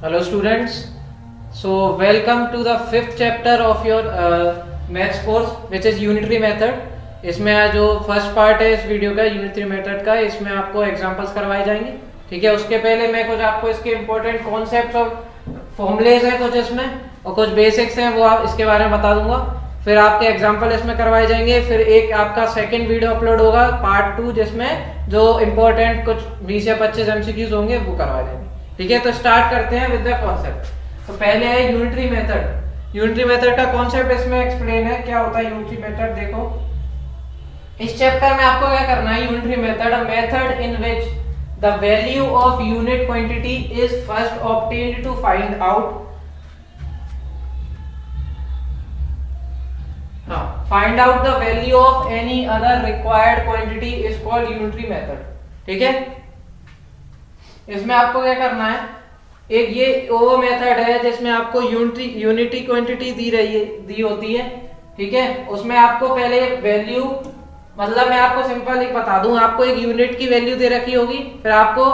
Hello students, so welcome to the fifth chapter of your maths course which is unitary method. इसमें जो first part है इस video का unitary method का, इसमें आपको एग्जांपल्स करवाए जाएंगे। ठीक है, उसके पहले मैं कुछ आपको इसके इंपॉर्टेंट कॉन्सेप्ट्स और फॉर्मूलेज है कुछ इसमें और कुछ बेसिक्स हैं वो आप इसके बारे में बता दूंगा। फिर आपके एग्जांपल इसमें करवाए जाएंगे। फिर एक आपका सेकंड वीडियो अपलोड होगा पार्ट 2 जिसमें जो इंपॉर्टेंट कुछ 20 या 25 एमसीक्यूज होंगे वो करवाए जाएंगे। ठीक है, तो स्टार्ट करते हैं विद द कॉन्सेप्ट। तो पहले है यूनिटरी मेथड। यूनिटरी मेथड का कॉन्सेप्ट इसमें एक्सप्लेन है, क्या होता है यूनिटरी मेथड। देखो इस चैप्टर में आपको क्या करना है, unitary method, a method in which the value of unit quantity is first obtained to find out find out the value of any other required quantity is called unitary method. ठीक है, इसमें आपको क्या करना है, एक ये वो मेथड है जिसमें आपको यूनिटी क्वांटिटी दी होती है। ठीक है, उसमें आपको पहले वैल्यू, मतलब मैं आपको सिंपल एक बता दूं, आपको एक यूनिट की वैल्यू दे रखी होगी, फिर आपको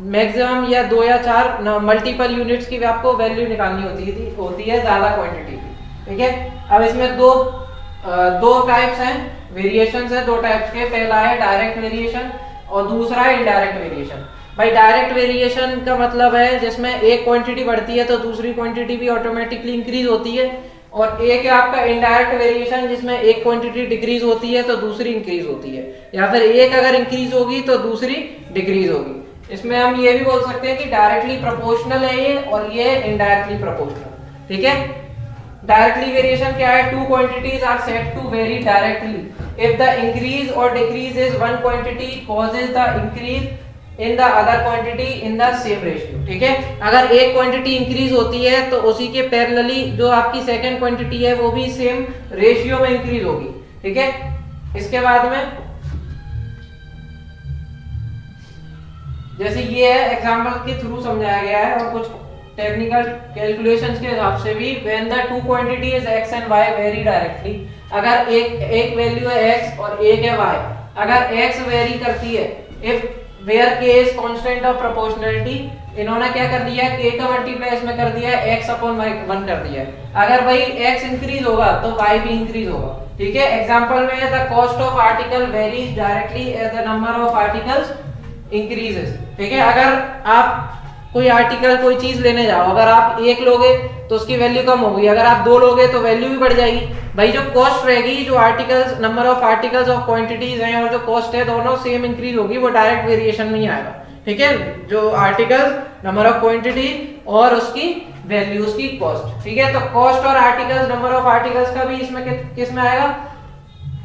मैक्सिमम या 2 या 4 मल्टीपल यूनिट्स की आपको वैल्यू निकालनी होती है ज्यादा क्वांटिटी की। ठीक है, अब इसमें दो टाइप्स हैं, वेरिएशंस है 2 टाइप्स के। पहला है डायरेक्ट वेरिएशन और दूसरा है इनडायरेक्ट वेरिएशन। भाई डायरेक्ट वेरिएशन का मतलब है जिसमें एक क्वांटिटी बढ़ती है तो दूसरी क्वांटिटी भी ऑटोमेटिकली इंक्रीज होती है, और एक है आपका इनडायरेक्ट वेरिएशन जिसमें एक क्वांटिटी डिक्रीज होती है तो दूसरी इंक्रीज होती है, या फिर एक अगर इंक्रीज होगी तो दूसरी डिक्रीज होगी। इसमें हम ये भी बोल सकते हैं कि डायरेक्टली प्रोपोर्शनल है ये और ये इनडायरेक्टली प्रोपोर्शनल। ठीक है, डायरेक्टली वेरिएशन क्या है, 2 quantities are said to vary directly if the increase or decrease is one quantity causes the increase in the other quantity in the same ratio। ठीक है, अगर एक क्वांटिटी इंक्रीज होती है तो उसी के पैरेलली जो आपकी सेकंड क्वांटिटी है वो भी सेम रेशियो में इंक्रीज होगी। ठीक है, इसके बाद में जैसे ये है एग्जांपल के थ्रू समझाया गया है, और कुछ टेक्निकल कैलकुलेशंस के हिसाब से भी, when the two quantity is x and y vary directly, अगर एक वैल्यू है x और एक है y, अगर x वेरी करती है, if where k is constant of proportionality, इन्होंने क्या कर दिया है, k का मल्टीप्लाई इसमें कर दिया है, x upon y 1 कर दिया है। अगर भाई x इंक्रीज होगा तो y भी इंक्रीज होगा। ठीक है, एग्जांपल में the cost of article varies directly as the number of articles increases. ठीक है, अगर आप कोई आर्टिकल कोई चीज लेने जाओ, अगर आप एक लोगे तो उसकी वैल्यू कम होगी, अगर आप 2 लोगे तो वैल्यू भी बढ़ जाएगी। भाई जो कॉस्ट रहेगी, जो articles number of articles of quantities हैं और जो कॉस्ट है दोनों सेम इंक्रीज होगी, वो डायरेक्ट वेरिएशन में ही आएगा। ठीक है, जो आर्टिकल्स नंबर ऑफ क्वांटिटी और उसकी वैल्यू, उसकी कॉस्ट। ठीक है, तो कॉस्ट और आर्टिकल्स नंबर ऑफ आर्टिकल्स का भी इसमें किस में आएगा,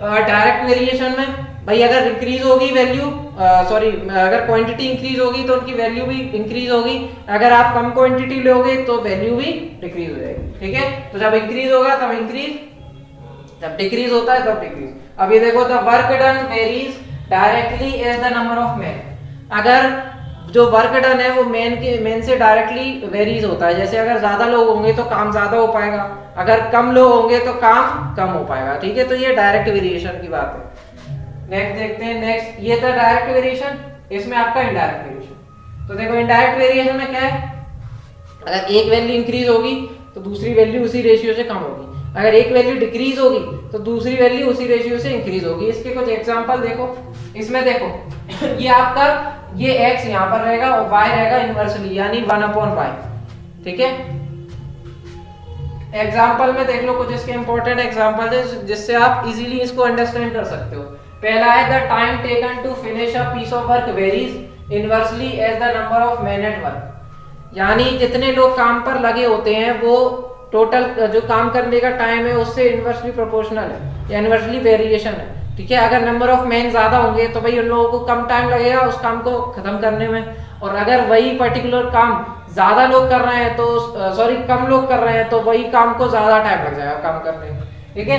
डायरेक्ट वेरिएशन में। भाई अगर इंक्रीज होगी वैल्यू, अगर क्वांटिटी इंक्रीज होगी तो उनकी वैल्यू भी इंक्रीज होगी, अगर आप कम क्वांटिटी लोगे तो वैल्यू भी डिक्रीज हो जाएगी। ठीक है, तो जब इंक्रीज होगा तब इंक्रीज, जब डिक्रीज होता है तब डिक्रीज। अब ये देखो, the work done varies directly as the number of man. अगर जो वर्क डन है वो मेन से डायरेक्टली वेरीज होता है, जैसे अगर ज्यादा लोग होंगे तो काम ज्यादा हो पाएगा, अगर कम लोग होंगे तो काम कम हो पाएगा। ठीक है, तो ये डायरेक्ट वेरिएशन की बात है। नेक्स्ट देखते हैं, नेक्स्ट ये था डायरेक्ट वेरिएशन, इसमें आपका इनडायरेक्ट वेरिएशन। तो देखो इनडायरेक्ट वेरिएशन में क्या है, अगर एक वैल्यू इंक्रीज होगी तो दूसरी वैल्यू उसी रेशियो से कम होगी, अगर एक वैल्यू डिक्रीज होगी तो दूसरी वैल्यू उसी रेशियो से इंक्रीज होगी। इसके कुछ एग्जांपल देखो, इसमें देखो ये आपका ये x यहाँ पर रहेगा और y रहेगा इनवर्सली, यानी 1/y। ठीक है, एग्जांपल में देख लो कुछ इसके इंपॉर्टेंट एग्जांपल है जिससे आप इजीली इसको अंडरस्टैंड कर सकते हो। पहला है the time taken to finish a piece of work varies inversely as the number of man at work, यानी जितने लोग काम पर लगे होते हैं वो टोटल जो काम करने का टाइम है उससे इनवर्सली प्रोपोर्शनल है या इनवर्सली वेरिएशन है। ठीक है, अगर नंबर ऑफ मैन ज्यादा होंगे तो भाई उन लोगों को कम टाइम लगेगा उस काम को खत्म करने में, और अगर वही पर्टिकुलर काम ज्यादा लोग कर रहे हैं तो कम लोग कर रहे हैं तो वही काम को ज्यादा टाइम लग जाएगा काम करने में। ठीक है,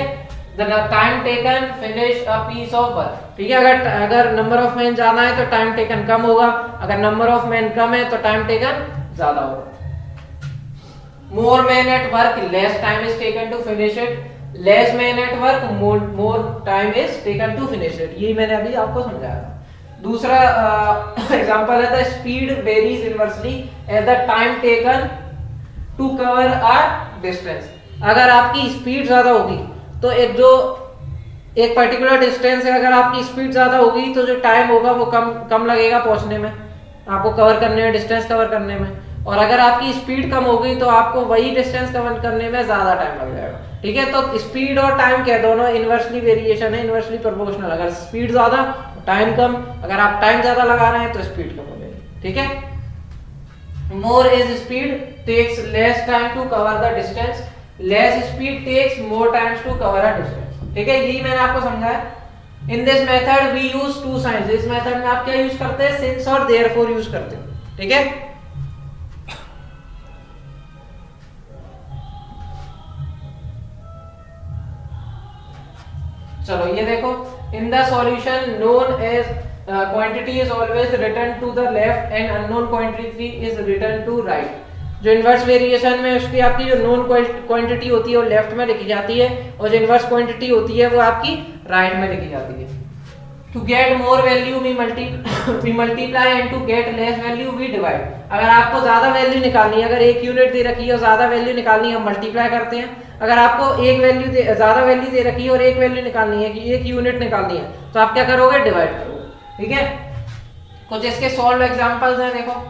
the time taken finish a piece of work. ठीक है, अगर नंबर ऑफ मैन ज्यादा है तो टाइम टेकन कम होगा, अगर नंबर ऑफ मैन कम है तो टाइम टेकन ज्यादा होगा। More man at work less time is taken to finish it, less man at work more time is taken to finish it. यही मैंने अभी आपको समझाया। दूसरा एग्जांपल है the speed varies inversely as the time taken to cover a distance. अगर आपकी speed ज्यादा होगी तो एक पर्टिकुलर डिस्टेंस है, अगर आपकी स्पीड ज्यादा होगी तो जो टाइम होगा वो कम कम लगेगा पहुंचने में, आपको कवर करने में, डिस्टेंस कवर करने में। और अगर आपकी स्पीड कम होगी तो आपको वही डिस्टेंस कवर करने में ज्यादा टाइम लग जाएगा। ठीक है, तो स्पीड और टाइम क्या है, दोनों इनवर्सली वेरिएशन है, इनवर्सली प्रोपोर्शनल। अगर स्पीड ज्यादा टाइम कम, अगर आप टाइम ज्यादा लगा रहे हैं तो स्पीड कम हो जाएगी। ठीक है, more is speed takes less time to cover the distance, less speed takes more time to cover a distance. ठीक है, यही मैंने आपको समझाया। In this method we use to science, इस मेथड में आप क्या यूज करते हैं, सिंस और देयरफॉर यूज करते हैं। ठीक है, चलो ये देखो, in the solution known as quantity is always written to the left and unknown quantity is written to right. जो इनवर्स वेरिएशन में उसकी आपकी जो नोन क्वांटिटी होती है वो लेफ्ट में लिखी जाती है, और जो इनवर्स क्वांटिटी होती है वो आपकी राइट में लिखी जाती है। To get more value we multiply and to get less value we divide. अगर आपको ज्यादा वैल्यू निकालनी है, अगर एक यूनिट दे रखी है और ज्यादा वैल्यू निकालनी है, हम मल्टीप्लाई करते हैं। अगर आपको एक वैल्यू ज्यादा वैल्यू दे रखी है और एक वैल्यू निकालनी है, कि एक यूनिट निकालनी है, तो आप क्या करोगे, डिवाइड करोगे। ठीक है, कुछ इसके सॉल्व एग्जांपल्स हैं, देखो।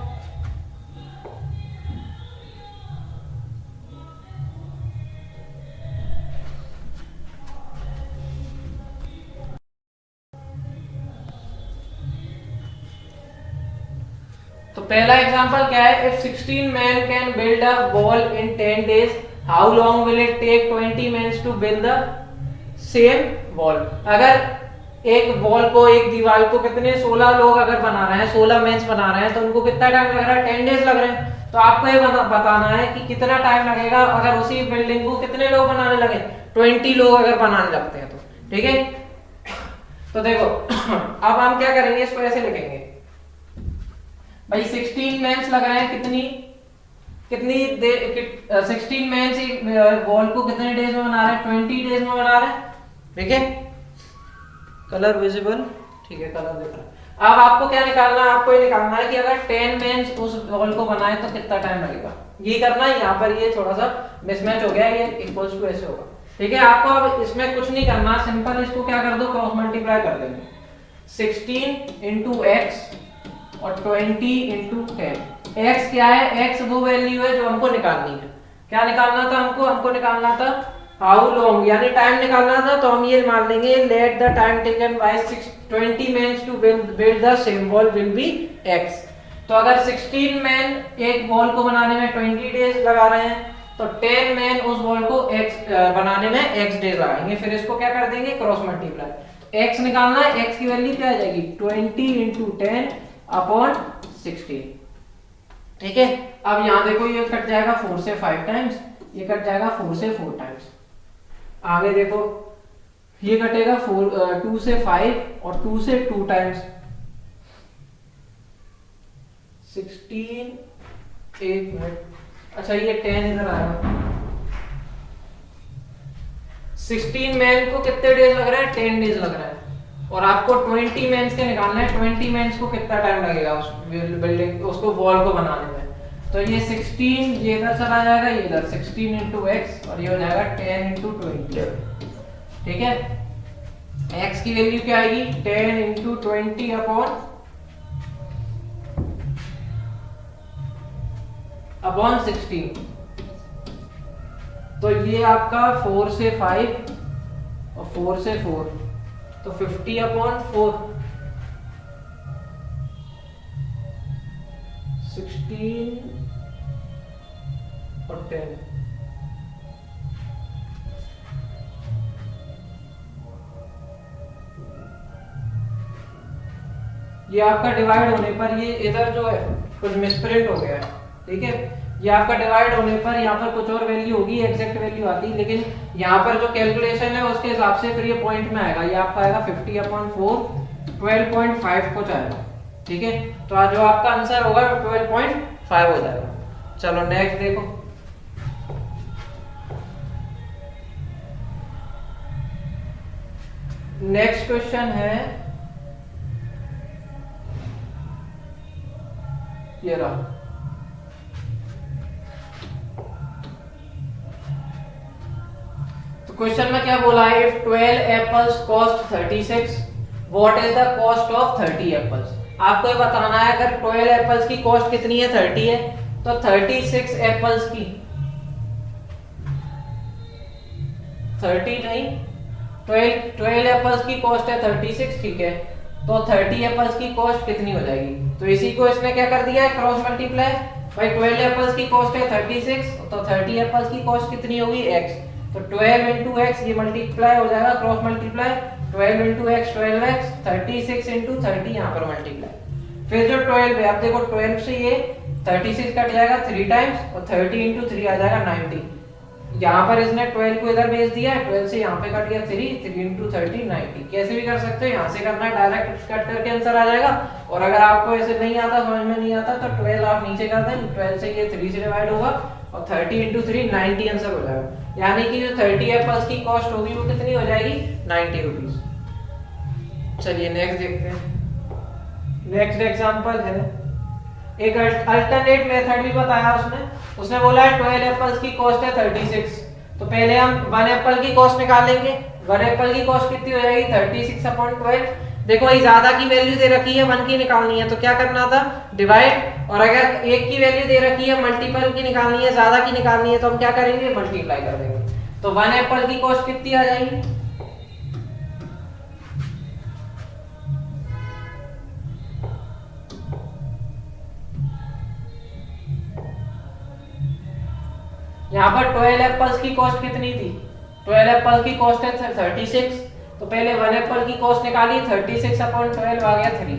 तो पहला एग्जांपल क्या है, if 16 man can build a wall in 10 days, how long will it take 20 men to build the same wall. अगर एक वॉल को, एक दीवार को कितने 16 लोग अगर बना रहे हैं, 16 मेंस बना रहे हैं, तो उनको कितना टाइम लग रहा है, 10 डेज लग रहे हैं। तो आपको ये बताना है कि कितना टाइम लगेगा अगर उसी बिल्डिंग को कितने लोग बनाने लगे, 20 लोग अगर बनाने लगते हैं तो। ठीक है, तो देखो अब हम क्या करेंगे, इसको ऐसे लिखेंगे भाई, 16 मेंस लग रहे हैं, कितनी 16 मेंस वॉल को कितने डेज में बना रहे हैं, 20 डेज में बना रहे हैं। ठीक है, कलर विजिबल, ठीक है, कलर दिख रहा है। अब आपको क्या निकालना है, आपको ये निकालना है कि अगर 10 मेंस उस वॉल को बनाए तो कितना टाइम लगेगा। ये करना है, यहाँ पर ये थोड़ा सा मिसमैच हो गया, ये इक्वल्स टू ऐसे होगा। ठीक है, आपको अब इसमें कुछ नहीं करना, सिंपल इसको क्या कर दो, क्रॉस मल्टीप्लाई कर देंगे। 16 इंटू एक्स और 20 इंटू 10। एक्स क्या है, एक्स वो वैल्यू है जो हमको निकालनी है। क्या निकालना था हमको निकालना था हाउ लॉन्ग, यानी टाइम निकालना था। तो हम ये मान लेंगे, let the time taken by 20 men to build the same wall will be x. तो अगर 16 men एक वॉल को बनाने में 20 डेज लगा रहे हैं, तो 10 men उस वॉल को x बनाने में x डेज लगाएंगे। फिर इसको क्या कर देंगे, क्रॉस मल्टीप्लाई। x निकालना है, x की वैल्यू क्या आ जाएगी, 20 इंटू 10 अपॉन 16। ठीक है, अब यहां देखो, ये कट जाएगा 4 से 5 टाइम्स, ये कट जाएगा 4 से 4 टाइम्स। आगे देखो, ये कटेगा 2 से 5 और 2 से 2 टाइम्स। 16, एक मिनट, अच्छा ये 10 इधर आएगा। 16 मैन को कितने डेज लग रहा है, 10 डेज लग रहा है। और आपको 20 मेंस के निकालना है, 20 मेंस को कितना टाइम लगेगा उस बिल्डिंग, उसको वॉल को बनाने में। तो ये 16, ये इधर चला जाएगा, ये इधर 16 इंटू एक्स, और ये हो जाएगा 10 इंटू 20। ठीक है, एक्स की वैल्यू क्या आएगी, 10 इंटू 20 अपॉन 16। तो ये आपका 4 से 5 और 4 से 4, तो 50 अपॉन 4, 16 और 10। ये आपका डिवाइड होने पर, ये इधर जो है कुछ मिसप्रिंट हो गया है। ठीक है, ये आपका डिवाइड होने पर यहाँ पर कुछ और वैल्यू होगी, एग्जैक्ट वैल्यू आती, लेकिन यहाँ पर जो कैलकुलेशन है उसके हिसाब से फिर ये पॉइंट में आएगा। ये आपका आएगा 50 अपॉन 4, 12.5 कुछ आएगा। ठीक है, तो आज जो आपका आंसर होगा 12.5 हो जाएगा। चलो नेक्स्ट देखो, नेक्स्ट क्वेश्चन है ये रहा। क्वेश्चन में क्या बोला है, if 12 apples cost 36 what is the cost of 30 apples. आपको ये बताना है अगर 12 एप्पल्स की कॉस्ट कितनी है 30 है, तो 36 एप्पल्स की 30 नहीं 12 एप्पल्स की कॉस्ट है 36, ठीक है, तो 30 एप्पल्स की कॉस्ट कितनी हो जाएगी। तो इसी को इसने क्या कर दिया है क्रॉस मल्टीप्लाई, भाई 12 एप्पल्स की कॉस्ट है 36, तो 30 एप्पल्स की कॉस्ट कितनी होगी x, तो 12 into x, ये मल्टीप्लाई हो जाएगा cross multiply, 12 into x 12x, 36 into 30 यहाँ पर मल्टीप्लाई, फिर जो 12 है आप देखो 12 से ये 36 कट जाएगा 3 टाइम्स और 30 into 3 आ जाएगा 90। यहाँ पर इसने 12 को इधर भेज दिया है, 12 से यहाँ पे कट गया 3 into 30 90। कैसे भी कर सकते हो, यहाँ से करना है डायरेक्ट कट करके आंसर आ जाएगा, और अगर आपको ऐसे नहीं आता समझ में नहीं आता तो 12 आप नीचे कर दें, 12 से ये 3 से डिवाइड होगा और 30 into 3 90 आंसर हो जाएगा। यानी कि जो 30 एप्पल्स की कॉस्ट होगी वो कितनी हो जाएगी 90 रुपीज। चलिए नेक्स्ट देखते हैं। नेक्स्ट एग्जांपल है, एक अल्टरनेट मेथड भी बताया उसने बोला है 12 एप्पल्स की कॉस्ट है 36, तो पहले हम 1 एप्पल की कॉस्ट निकालेंगे। 1 एप्पल की कॉस्ट कितनी हो जाएगी 36/12। देखो ये ज्यादा की वैल्यू दे रखी है 1 की निकालनी है, तो क्या करना था डिवाइड, और अगर 1 की वैल्यू दे रखी है मल्टीपल की निकालनी है, ज्यादा की निकालनी है, तो हम क्या करेंगे मल्टीप्लाई कर देंगे। तो 1 एप्पल की कॉस्ट कितनी आ जाएगी, यहाँ पर 12 एप्पल्स की कॉस्ट कितनी थी, 12 एप्पल की कॉस्ट है 36, तो पहले 1 एप्पल की कॉस्ट निकाली 36/12 आ गया 3,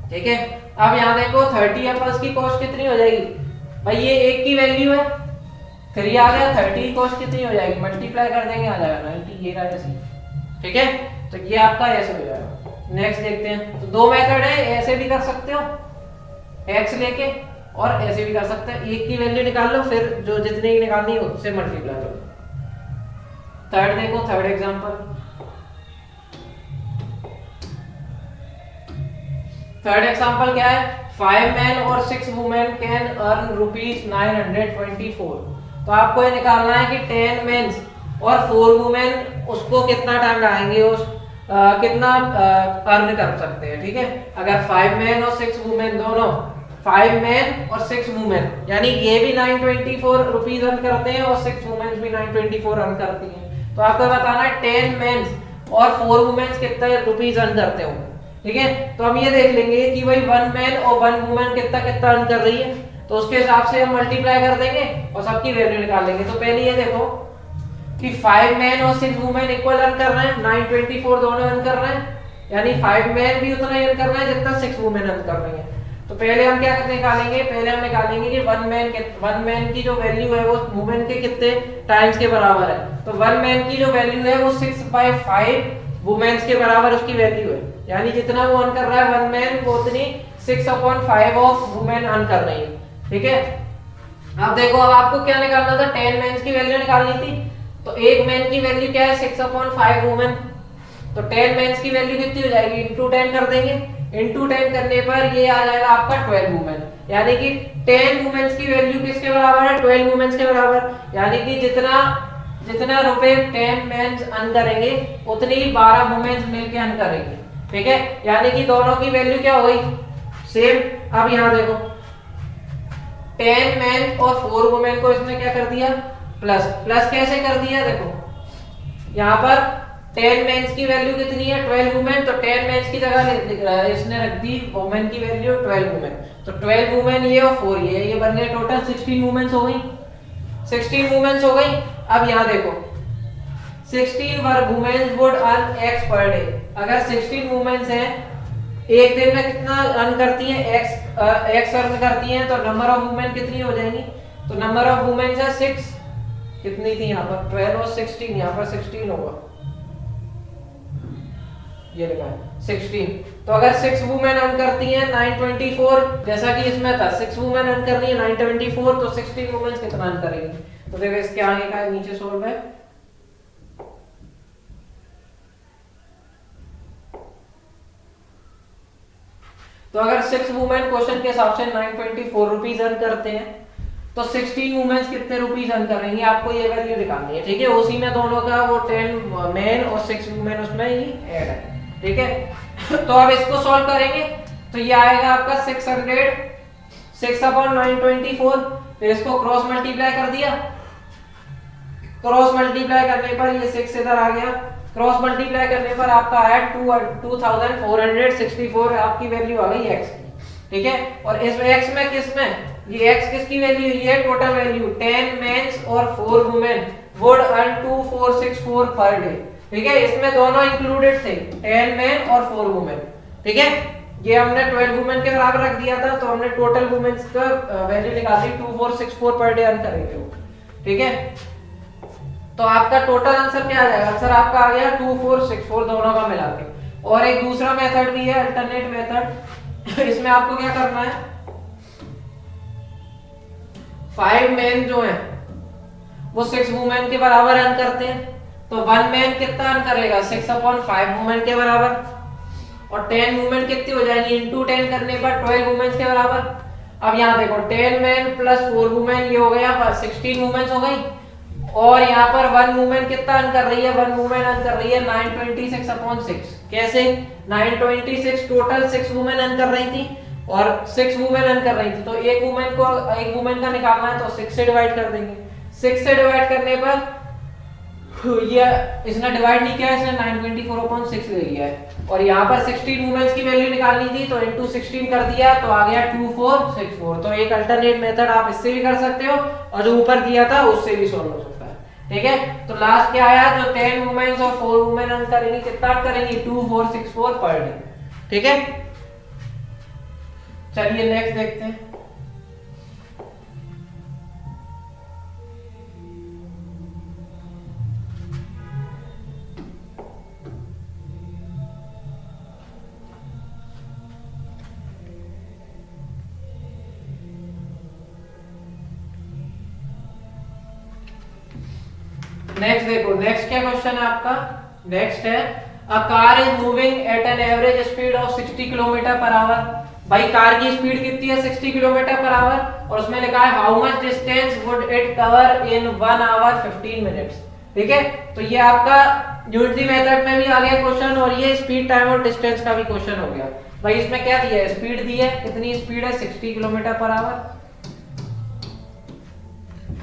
ठीक है। अब यहाँ देखो 30 एप्पल्स की कॉस्ट कितनी हो जाएगी, भाई ये 1 की वैल्यू है 3 आ गया, 30 की कॉस्ट कितनी हो जाएगी मल्टीप्लाई कर देंगे आ जाएगा 90, ये रहा ऐसे, ठीक है। तो ये आपका ऐसे हो जाएगा। नेक्स्ट देखते हैं, तो दो मेथड है, ऐसे भी कर सकते हो x लेके, और ऐसे भी कर सकते हैं, 1 की वैल्यू निकाल लो फिर जो जितनी निकालनी हो उससे मल्टीप्लाई करो। थर्ड देखो, थर्ड एग्जांपल, थर्ड एग्जांपल क्या है, 5 men और 6 women कैन अर्न ₹924। तो आपको ये निकालना है कि 10 men और 4 women उसको कितना टाइम लगाएंगे, उस कितना अर्न कर सकते हैं, ठीक है। अगर 5 men और 6 women दोनों 5 men और 6 women, यानी ये भी 924 रुपीज अर्न करते हैं और 6 women भी 924 अर्न करती हैं, तो आपको बताना है 10 men और 4 women कितने रुपीज अर्न करते हो, ठीक है। तो हम ये देख लेंगे कि भाई 1 man और 1 woman कितना कितना अर्न कर रही है, तो उसके हिसाब से हम मल्टीप्लाई कर देंगे और सबकी वैल्यू निकाल लेंगे। तो पहले ये देखो कि 5 men और 6 women इक्वल अर्न कर रहे हैं, 924 दोनों अर्न कर रहे हैं, यानी 5 men भी उतना ही अर्न कर रहे हैं जितना 6 women अर्न कर रही हैं। तो पहले हम क्या निकालेंगे, पहले हम निकालेंगे कि 1 मैन की जो वैल्यू है वो वुमेन के कितने टाइम्स के बराबर है। तो 1 मैन की जो वैल्यू है वो 6/5 वुमेन्स के बराबर उसकी वैल्यू है, यानी जितना वो अर्न कर रहा है 1 मैन वो उतनी 6/5 ऑफ वुमेन अर्न कर रही है, ठीक है। अब देखो, अब आपको क्या निकालना था, 10 मैन की वैल्यू निकालनी थी, तो एक मैन की वैल्यू क्या है 6/5 वुमेन, तो 10 मैन की वैल्यू कितनी हो जाएगी, इंटू 10 कर देंगे, इंटू 10 करने पर ये आ जाएगा आपका 12 वुमेन, यानी कि 10 वुमेन्स की वैल्यू किसके बराबर है 12 वुमेन्स के बराबर, यानी कि जितना रुपए 10 मेंस अर्न करेंगे उतनी 12 वुमेन्स मिलके अर्न करेंगे, ठीक है। यानी कि दोनों की वैल्यू क्या हो गई सेम। अब यहाँ देखो 10 मेन और 4 वुमेन को इसने क्या कर दिया प्लस, प्लस कैसे कर दिया, देखो यहाँ पर 10 मेंस की वैल्यू कितनी है 12 वुमेन, तो 10 मेंस की जगह इसने रख दी वुमेन की वैल्यू 12 वुमेन, तो 12 वुमेन ये और 4 ये बन गए टोटल 16 वुमेन्स हो गई, 16 वुमेन्स हो गई। अब यहाँ देखो 16 womens would earn x per day, अगर 16 वुमेन्स हैं एक दिन में कितना अर्न करती हैं x अर्न करती हैं, तो नंबर ऑफ वुमेन कितनी हो जाएंगी, तो नंबर ऑफ वुमेन्स है 6, कितनी थी यहाँ पर 12 और 16, यहाँ पर 16 होगा, ये लिखा है 16। तो अगर 6 वुमेन अर्न करती हैं 924, जैसा कि इसमें था 6 वुमेन अर्न कर रही है 924, तो 16 वुमेन कितना अर्न करेंगी, तो देखो इसके आगे का नीचे सोल्व है। तो अगर 6 वुमेन क्वेश्चन के हिसाब से 924 रुपीज अर्न करते हैं, तो 16 वुमेन्स कितने रुपीस अर्न कर रही है, आपको ये वैल्यू निकालनी है। ठीक है, उसी में दोनों का वो 10 मेन और 6 वुमेन उसमें ही ऐड है। ठीक है तो अब इसको सॉल्व करेंगे तो ये आएगा आपका 600 6/924। फिर इसको क्रॉस मल्टीप्लाई कर दिया, क्रॉस मल्टीप्लाई करने पर ये 6 इधर आ गया, क्रॉस मल्टीप्लाई करने पर आपका आया 2464 आपकी वैल्यू आ गई x की। ठीक है, और इस x में किस में ये x किसकी वैल्यू, ये टोटल वैल्यू 10 मेंस और 4 women would earn 2464 per day. ठीक है, इसमें दोनों इंक्लूडेड थे 10 मेन और 4 वुमेन। ठीक है, ये हमने 12 वुमेन के बराबर रख दिया था, तो हमने टोटल वुमेन्स का वैल्यू निकाली 2464 पर डे अर्न करेंगे वो। ठीक है, तो आपका टोटल आंसर क्या आ जाएगा, आंसर आपका आ गया 2464 दोनों का मिला के। और एक दूसरा मेथड भी है, अल्टरनेट मेथड। इसमें आपको क्या करना है, 5 मेन जो है वो 6 वुमेन के बराबर अर्न करते हैं, तो 1 मैन कितना अर्न करेगा 6/5 वुमेन के बराबर, और 10 वुमेन कितनी हो जाएगी इनटू 10 करने पर 12 वुमेन के बराबर। अब यहाँ देखो 10 मैन प्लस 4 वुमेन ये हो गया 16 वुमेन हो गई, और यहाँ पर 1 वुमेन कितना अर्न कर रही है, 1 वुमेन अर्न कर रही है 926/6। कैसे 926, टोटल 6 वुमेन अर्न कर रही थी और 6 वुमेन अर्न कर रही थी, तो एक वुमेन का निकालना है तो 6 से डिवाइड कर देंगे। 6 से डिवाइड करने पर ये इसने डिवाइड नहीं किया, इसने 924/6 ले लिया है, और यहाँ पर 16 वुमेन्स की वैल्यू निकालनी थी तो इनटू 16 कर दिया तो आ गया 2464। तो एक अल्टरनेट मेथड आप इससे भी कर सकते हो और जो ऊपर दिया था उससे भी सॉल्व हो सकता है। ठीक है, तो लास्ट क्या आया, जो 10 वुमेन्स और 4 वुमेन अर्न करेंगी कितना करेंगी 2464 पर डे। ठीक है, चलिए नेक्स्ट देखते हैं। नेक्स्ट देखो, नेक्स्ट क्या क्वेश्चन है आपका, नेक्स्ट है a car is moving at an average speed of 60 kilometre per hour. भाई कार की स्पीड कितनी है 60 किलोमीटर पर आवर, और उसमें लिखा है how much distance would it cover in 1 hour 15 minutes. ठीक है, तो ये आपका यूनिटरी मेथड में भी आ गया क्वेश्चन, और ये स्पीड टाइम और डिस्टेंस का भी क्वेश्चन हो गया। भाई इसमें क्या दिया है, स्पीड दी है, कितनी स्पीड है 60 किलोमीटर पर आवर।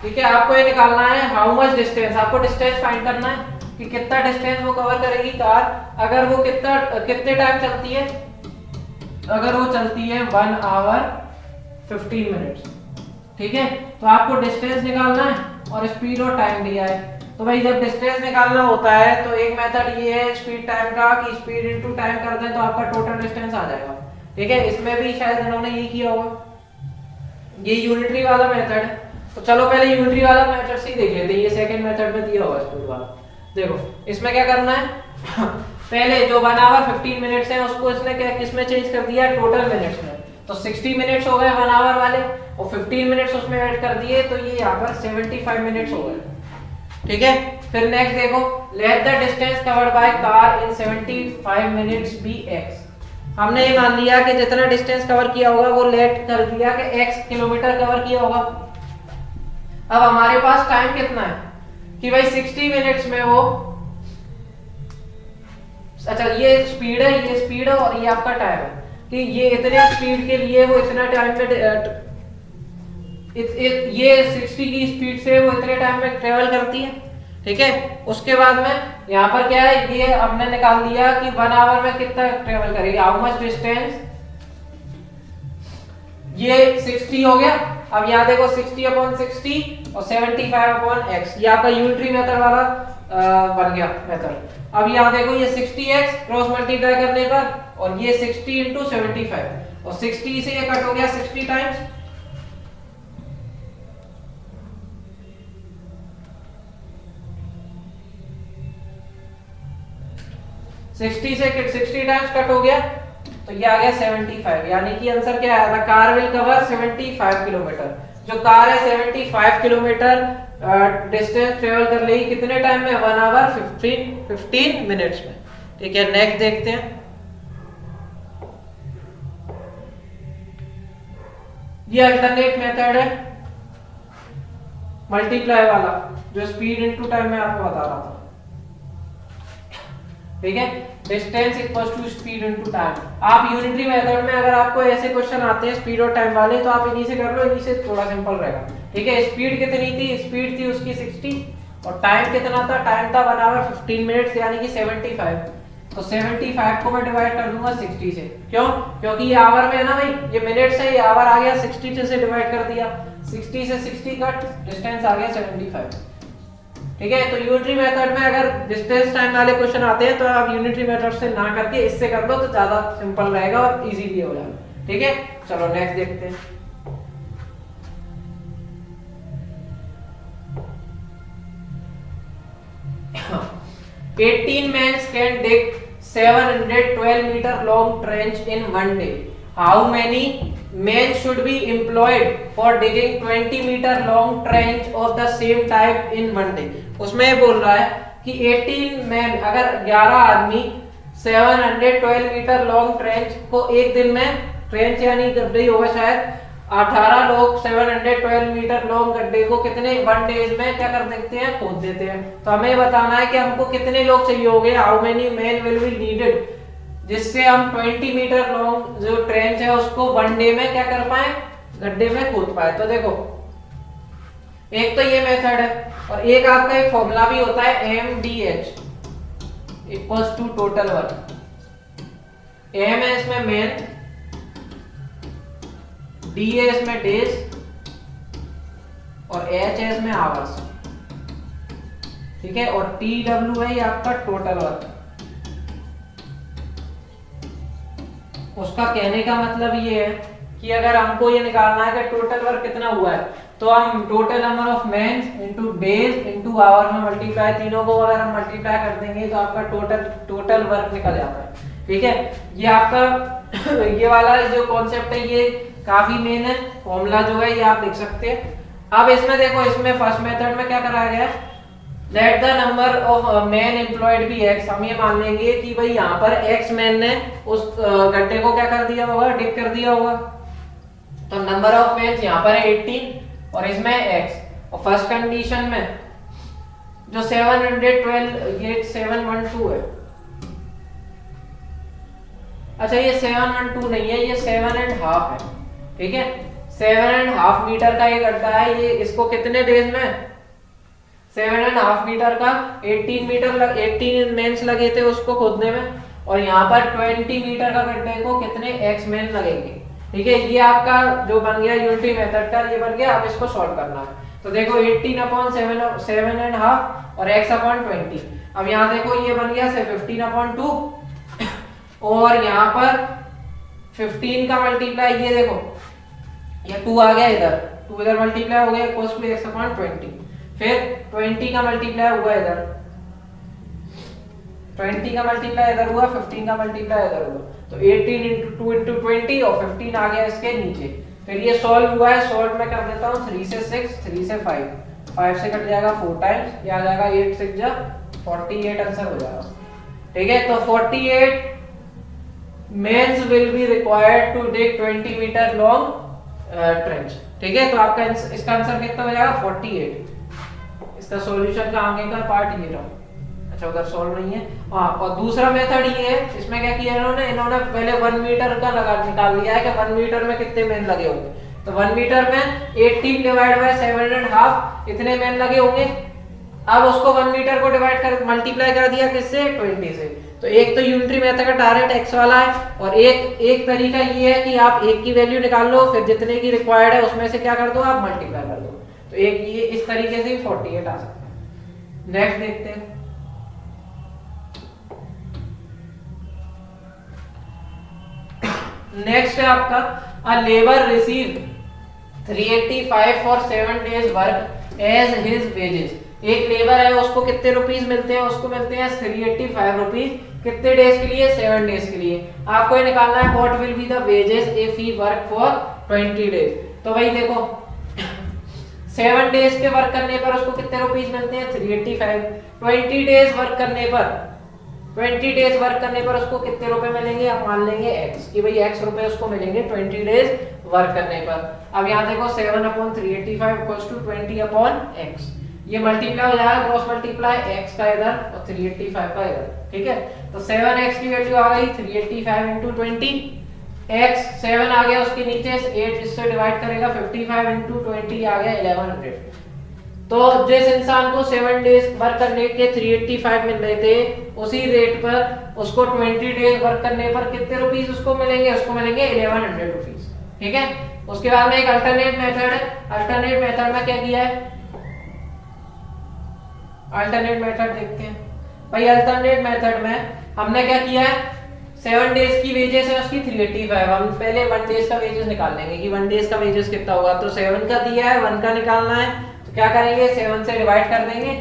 ठीक है, आपको ये निकालना है हाउ मच डिस्टेंस, आपको डिस्टेंस फाइंड करना है कि कितना डिस्टेंस वो कवर करेगी कार, अगर वो कितने टाइम चलती है, अगर वो चलती है 1 आवर 15 मिनट्स। ठीक है, तो आपको डिस्टेंस निकालना है और स्पीड और टाइम दिया है। तो भाई जब डिस्टेंस निकालना होता है तो एक मेथड ये है स्पीड टाइम का कि स्पीड इनटू टाइम कर दें तो आपका टोटल डिस्टेंस आ जाएगा। ठीक है, इसमें भी शायद इन्होंने ये किया होगा, ये यूनिटरी वाला मेथड है। तो चलो पहले यूनिटरी वाला मेथड से ही देख लेते हैं, ये सेकंड मेथड में दिया हुआ है स्पीड वाला। देखो इसमें क्या करना है पहले जो 1 आवर 15 मिनट्स है उसको इसने क्या किसमें चेंज कर दिया, टोटल मिनट्स में। तो 60 मिनट्स हो गए 1 आवर वाले, और 15 मिनट्स उसमें ऐड कर दिए तो ये यहाँ पर 75 मिनट्स हो गए। ठीक है, फिर नेक्स्ट देखो let the distance covered by car in 75 minutes be x। हमने ये मान लिया कि जितना डिस्टेंस कवर किया होगा वो लेट कर दिया कि x किलोमीटर कवर किया होगा। अब हमारे पास टाइम कितना है कि भाई 60 मिनट्स में वो, अच्छा ये स्पीड है, ये स्पीड है और ये आपका टाइम है कि ये इतने स्पीड के लिए वो इतना टाइम में ये 60 की स्पीड से वो इतने टाइम में ट्रेवल करती है। ठीक है, उसके बाद में यहाँ पर क्या है, ये हमने निकाल दिया कि 1 आवर में कितना ट्रेवल करेगी, हाउ मच डिस्टेंस, ये 60 हो गया। अब यहाँ देखो 60/60 और 75/x, ये आपका यूनिटरी मेथड वाला बन गया मेथड। अब यहाँ देखो ये 60x क्रॉस मल्टीप्लाई करने पर, और ये 60 × 75, और 60 से ये कट हो गया 60 टाइम्स। से 60 टाइम्स कट हो गया तो ये आ गया 75, यानी कि आंसर क्या आया था, कार विल कवर 75 किलोमीटर। जो कार है 75 किलोमीटर डिस्टेंस ट्रेवल कर लेगी कितने टाइम में, 1 आवर 15 मिनट्स में। ठीक है, नेक्स्ट देखते हैं। ये अल्टरनेट मेथड है, मल्टीप्लाई वाला जो स्पीड इनटू टाइम में आपको बता रहा था, ठीक है। Distance equals to speed into time. आप यूनिटरी मेथड में अगर आपको ऐसे क्वेश्चन आते हैं स्पीड और टाइम वाले, तो आप इन्हीं से कर लो, इन्हीं से थोड़ा सिंपल रहेगा, ठीक है। स्पीड कितनी थी? स्पीड थी उसकी 60 और टाइम कितना था? टाइम था 1 आवर 15 मिनट्स यानी कि 75। तो 75 को मैं डिवाइड कर दूंगा 60 से। क्यों? क्योंकि ये आवर में है ना भाई, ये मिनट्स है, ये आवर आ गया, 60 से डिवाइड कर दिया, 60 से 60 कट, डिस्टेंस आ गया 75, ठीक है। तो यूनिटरी मेथड में अगर डिस्टेंस टाइम वाले क्वेश्चन आते हैं तो आप यूनिटरी मेथड से ना करके इससे कर लो तो ज्यादा सिंपल रहेगा और इजीली हो जाएगा, ठीक है। चलो नेक्स्ट देखते हैं। हाँ, 18 men can dig 712 meter long trench in one day. How many men should be employed for digging 20 meter long trench of the same type in one day? उसमें ये बोल रहा है कि 18 men, अगर 11 आदमी 712 मीटर लॉन्ग ट्रेंच को एक दिन में, ट्रेंच यानी गड्ढे होगा शायद, 18 लोग 712 मीटर लॉन्ग गड्ढे को कितने 1 डेज में क्या कर देते हैं? खोद देते हैं। तो हमें बताना है कि हमको कितने लोग चाहिए होंगे, how many men will be needed, जिससे हम 20 मीटर लॉन्ग जो ट्रेंच है उसको 1 डे में क्या कर पाए? गड्ढे में खोद पाए। तो देखो, एक तो ये मेथड है और एक आपका एक फॉर्मूला भी होता है MDH equals to total work. M है इसमें मेन, D है इसमें डेज और H है इसमें आवर्स, ठीक है। और TW है ये आपका टोटल वर्क। उसका कहने का मतलब ये है कि अगर हमको ये निकालना है कि टोटल वर्क कितना हुआ है, तो हम total number of mens into days into hour में मल्टीप्लाई, तीनों को अगर हम मल्टीप्लाई कर देंगे तो आपका टोटल वर्क निकल जाता है, ठीक है। ये आपका ये वाला जो कॉन्सेप्ट है ये काफी मेन है, फॉर्मूला जो है ये आप लिख सकते हैं। अब इसमें देखो, इसमें फर्स्ट मेथड में क्या कराया गया है, let the number of man employed be x. हम ये मान लेंगे कि भाई यहाँ पर एक्स मैन ने उस गड्ढे को क्या कर दिया होगा? डिग कर दिया होगा। तो नंबर ऑफ मैन यहाँ पर है 18 और इसमें एक्स। और फर्स्ट कंडीशन में जो 712 ये 712 है, अच्छा ये 712 नहीं है, ये 7.5 है, ठीक है। 7.5 मीटर का ये गड्ढा है, ये इसको कितने डेज में? 7.5 मीटर का 18 मेंस लगे थे उसको खोदने में, और यहाँ पर 20 मीटर का गड्ढे को कितने एक्स मेन लगेंगे, ठीक है। ये आपका जो बन गया यूनिटरी मेथड का, ये बन गया। अब इसको सॉल्व करना है, तो देखो 18/7.5 और x/20। अब यहाँ देखो ये बन गया 15/2 और यहाँ पर 15 का मल्टीप्लाई, ये देखो ये 2 आ गया इधर, 2 इधर मल्टीप्लाई हो गया इक्वल्स टू x/20। फिर 20 का मल्टीप्लाई हुआ इधर, 20 का मल्टीप्लाई इधर हुआ, 15 का मल्टीप्लाई इधर हुआ, तो 18 × 2 × 20 और 15 आ गया इसके नीचे। फिर ये सॉल्व हुआ है, सॉल्व में कर देता हूँ, 3 से 6, 3 से 5, 5 से कट जाएगा 4 टाइम्स, ये आ जाएगा 8 6 जा 48 आंसर हो जाएगा, ठीक है। तो 48 mens will be required to dig 20 metre long trench, ठीक है। तो आपका इसका आंसर कितना हो जाएगा? 48। इसका सॉल्यूशन का आगे का पार्ट ये रहा, अच्छा उधर सॉल्व नहीं है। हाँ, और दूसरा मेथड ये है, इसमें क्या किया इन्होंने पहले 1 मीटर का निकाल लिया है कि 1 मीटर में कितने मेन लगे होंगे। तो 1 मीटर में 18 डिवाइड बाय 7.5 इतने मेन लगे होंगे। अब उसको 1 मीटर को डिवाइड कर मल्टीप्लाई कर दिया किससे? 20 से। तो एक तो यूनिटरी मेथड का डायरेक्ट एक्स वाला है, और एक तरीका ये है कि आप एक की वैल्यू निकाल लो, फिर जितने की रिक्वायर्ड है उसमें से क्या कर दो? आप मल्टीप्लाई कर दो। तो एक ये इस तरीके से 48 आ सकता है। नेक्स्ट देखते हैं। नेक्स्ट है आपका a labour receive 385 for 7 days work as his wages. एक लेबर है, उसको कितने रुपीस मिलते हैं? उसको मिलते हैं 385 रुपीस। कितने डेज के लिए? 7 डेज के लिए। आपको ये निकालना है what will be the wages if he work for 20 days. तो भाई देखो 7 डेज के वर्क करने पर उसको कितने रुपीस मिलते हैं? 385। 20 डेज वर्क करने पर 20 डेज वर्क करने पर उसको कितने रुपए मिलेंगे, आप मान लेंगे x कि भाई x रुपए उसको मिलेंगे 20 डेज वर्क करने पर। अब यहाँ देखो 7/385 इक्वल्स टू 20/x, ये मल्टीप्लाई हो जाएगा क्रॉस मल्टीप्लाई x का इधर और 385 का इधर, ठीक है। तो 7x की वैल्यू आ गई 385 इंटू 20, x 7 आ गया उसके नीचे 8 इससे डिवाइड करेगा 55 इंटू 20 आ गया 1100। तो जिस इंसान को 7 डेज वर्क करने के 385 मिल रहे थे, उसी रेट पर उसको 20 डेज वर्क करने पर कितने रुपीस उसको मिलेंगे, उसको मिलेंगे 1100 रुपीस, ठीक है। उसके बाद में एक अल्टरनेट मेथड है, अल्टरनेट मेथड में क्या किया है, अल्टरनेट मेथड देखते हैं भाई। अल्टरनेट मेथड में हमने क्या किया है, 7 डेज की वेजेस है उसकी 385, हम पहले 1 डेज का वेजेस निकाल लेंगे कि 1 डेज का वेजेस कितना होगा। तो 7 का दिया है, 1 का निकालना है, तो क्या करेंगे 7 से डिवाइड कर देंगे,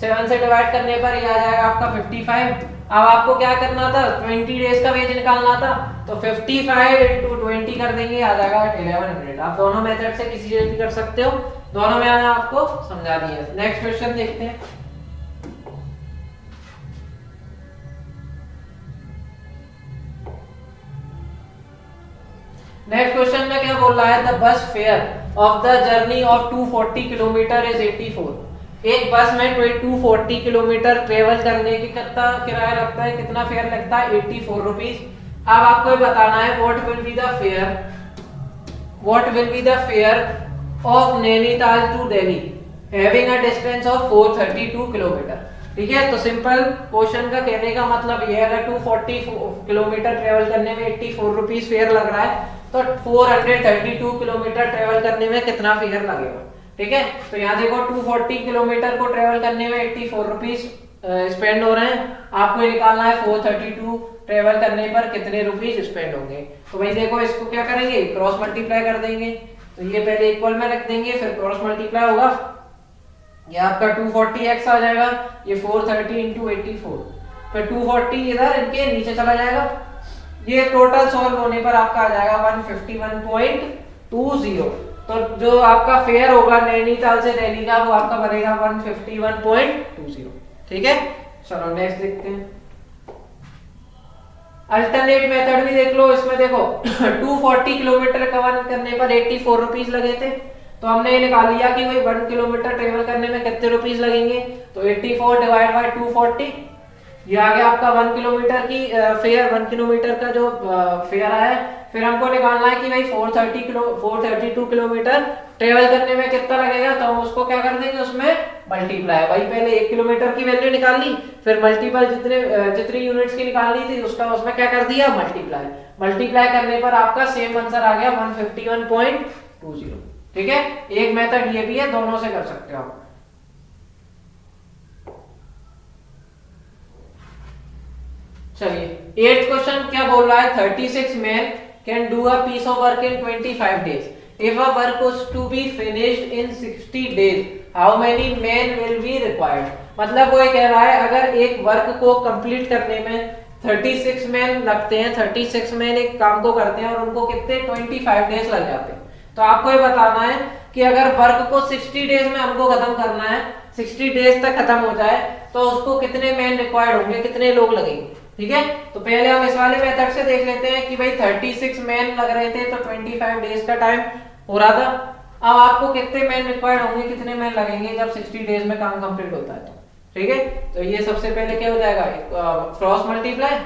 7 से डिवाइड करने पर ये आ जाएगा आपका 55। अब आपको क्या करना था, 20 डेज का वेज निकालना था, तो 55 इंटू 20 कर देंगे, आ जाएगा 1100। आप दोनों मेथड से किसी से भी कर सकते हो, दोनों में मैंने आपको समझा दिया। नेक्स्ट क्वेश्चन देखते हैं। नेक्स्ट क्वेश्चन में क्या बोल रहा है, the bus fair of the journey of 240 kilometre is 84। एक बस में 240 किलोमीटर ट्रेवल करने की कितना किराया लगता है, कितना फेयर लगता है, 84 रुपीज। अब आपको ये बताना है what will be the fare, what will be the fare of Nainital to Delhi having a distance of 432 kilometre, ठीक है। तो सिंपल क्वेश्चन का कहने का मतलब ये है, अगर 240 किलोमीटर ट्रेवल करने में 84 रुपीज फेयर लग रहा है, तो 432 किलोमीटर ट्रेवल करने में कितना फेयर लगेगा, ठीक है। तो यहाँ देखो 240 किलोमीटर को ट्रेवल करने में 84 रुपीज स्पेंड हो रहे हैं, आपको ये निकालना है 432 ट्रेवल करने पर कितने रुपीज स्पेंड होंगे। तो भाई देखो इसको क्या करेंगे, क्रॉस मल्टीप्लाई कर देंगे, तो ये पहले इक्वल में रख देंगे, फिर क्रॉस मल्टीप्लाई होगा, ये आपका 240x आ जाएगा, ये 430 इंटू 84, फिर 240 इधर इनके नीचे चला जाएगा, ये टोटल सॉल्व होने पर आपका आ जाएगा 151.20। तो जो आपका फेयर होगा नैनीताल से दिल्ली का, वो आपका बनेगा 151.20, ठीक है। चलो नेक्स्ट देखते हैं। अल्टरनेट मेथड भी देख लो, इसमें देखो 240 किलोमीटर कवर करने पर 84 रुपीज लगे थे, तो हमने ये निकाल लिया कि भाई 1 किलोमीटर ट्रेवल करने में कितने रुपीज लगेंगे, तो 84 डिवाइड बाय 240, ये आ गया आपका 1 किलोमीटर की फेयर, 1 किलोमीटर का जो फेयर आया। फिर हमको निकालना है कि भाई 432 किलोमीटर ट्रेवल करने में कितना लगेगा, तो हम उसको क्या कर देंगे, उसमें मल्टीप्लाई। भाई पहले 1 किलोमीटर की वैल्यू निकाल ली, फिर मल्टीपल जितनी यूनिट्स की निकालनी थी उसका उसमें क्या कर दिया, मल्टीप्लाई। मल्टीप्लाई करने पर आपका सेम आंसर आ गया 151.20, ठीक है। एक मेथड ये भी है, दोनों से कर सकते हो आप। चलिए 8th क्वेश्चन क्या बोल रहा है, 36 men can do a piece of work in 25 days. If a work was to be finished in 60 days, how many men will be required? मतलब वो ये कह रहा है अगर एक वर्क को कंप्लीट करने में 36 मैन लगते हैं, 36 मैन एक काम को करते हैं और उनको कितने 25 डेज लग जाते हैं। तो आपको ये बताना है कि अगर वर्क को 60 डेज में हमको खत्म करना है, 60 डेज तक खत्म हो जाए, तो उसको कितने मैन रिक्वायर्ड होंगे, कितने लोग लगेंगे, ठीक है। तो पहले हम इस वाले मेथड से देख लेते हैं कि भाई 36 मैन लग रहे थे तो 25 डेज का टाइम हो रहा था। अब आपको कितने मैन रिक्वायर्ड होंगे, कितने मैन लगेंगे जब 60 डेज में काम कंप्लीट होता है, तो ठीक है। तो ये सबसे पहले क्या हो जाएगा, क्रॉस मल्टीप्लाई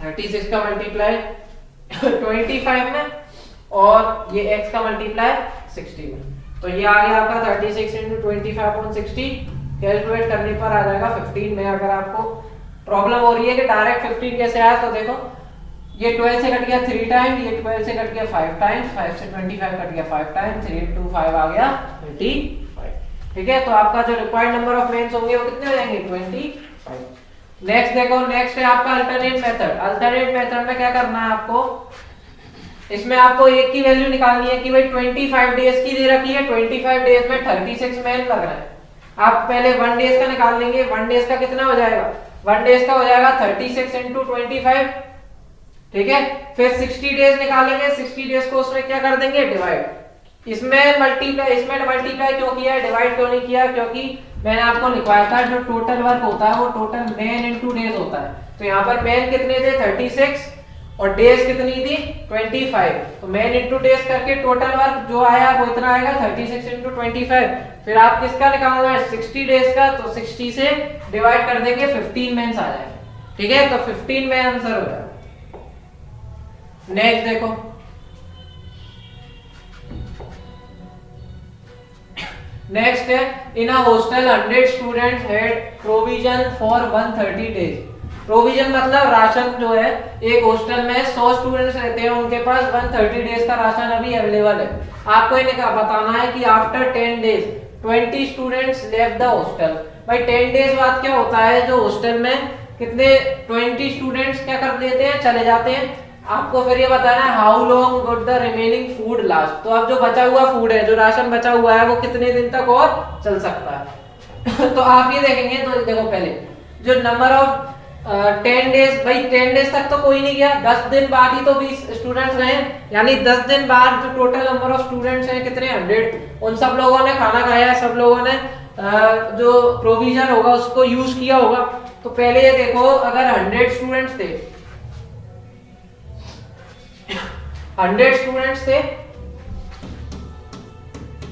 36 का मल्टीप्लाई 25 में और ये x का मल्टीप्लाई 60 में। तो ये आ गया आपका 36 इंटू 25/60, कैलकुलेट करने पर आ जाएगा 15 में। अगर आपको प्रॉब्लम हो रही है कि डायरेक्ट 15 कैसे आया, तो देखो ये 12 से कट गया 3 टाइम, ये 12 से कट गया 5 टाइम, 5 से 25 कट गया 5 टाइम, 3 into 5 आ गया 25, ठीक है। तो आपका जो रिक्वायर्ड नंबर ऑफ मेंस होंगे वो कितने हो जाएंगे 25। नेक्स्ट देखो, नेक्स्ट है आपका अल्टरनेट मेथड। अल्टरनेट मेथड में क्या करना है आपको, इसमें आपको एक की वैल्यू निकालनी है कि भाई 25 डेज की दे रखी है, 25 डेज में 36 मैन लग रहा है। आप पहले 1 डेज का निकाल लेंगे, 1 डेज का कितना हो जाएगा, 1 डेज का हो जाएगा 36 इंटू 25, ठीक है। फिर 60 डेज निकालेंगे, 60 डेज को उसमें क्या कर देंगे डिवाइड, इसमें मल्टीप्लाई क्यों किया है, डिवाइड क्यों नहीं किया, क्योंकि मैंने आपको लिखवाया था जो टोटल वर्क होता है वो टोटल मैन इनटू डेज होता है। तो यहाँ पर मैन कितने थे 36 और डेज कितनी थी 25। तो मैन इनटू डेज करके टोटल वर्क जो आया वो इतना आएगा 36 इनटू 25। फिर आप किसका निकालना है 60 डेज का, तो 60 से डिवाइड कर देंगे 15 मैन्स आ जाएगा। ठीक है, तो 15 मैन आंसर हो जाएगा। नेक्स्ट देखो, नेक्स्ट है in a hostel 100 students had provision for 130 days. Provision मतलब राशन जो है, एक हॉस्टल में 100 स्टूडेंट्स रहते हैं, उनके पास 130 डेज का राशन अभी अवेलेबल है। आपको इन्हें बताना है कि after 10 days 20 students left the hostel. भाई 10 डेज बाद क्या होता है, जो हॉस्टल में कितने 20 स्टूडेंट्स क्या कर देते हैं, चले जाते हैं। आपको फिर ये बताना है how long would the remaining food last. तो अब जो बचा हुआ फूड है, जो राशन बचा हुआ है, वो कितने दिन तक और चल सकता है। तो आप ये देखेंगे, तो देखो पहले जो नंबर ऑफ 10 डेज, भाई 10 डेज तक तो कोई नहीं गया, 10 दिन बाद ही तो 20 स्टूडेंट्स रहे, यानी 10 दिन बाद जो टोटल नंबर ऑफ स्टूडेंट्स हैं कितने 100। उन सब लोगों ने खाना खाया है, सब लोगों ने जो प्रोविजन होगा उसको यूज किया होगा। तो पहले ये देखो, अगर 100 स्टूडेंट्स थे 100 स्टूडेंट्स थे,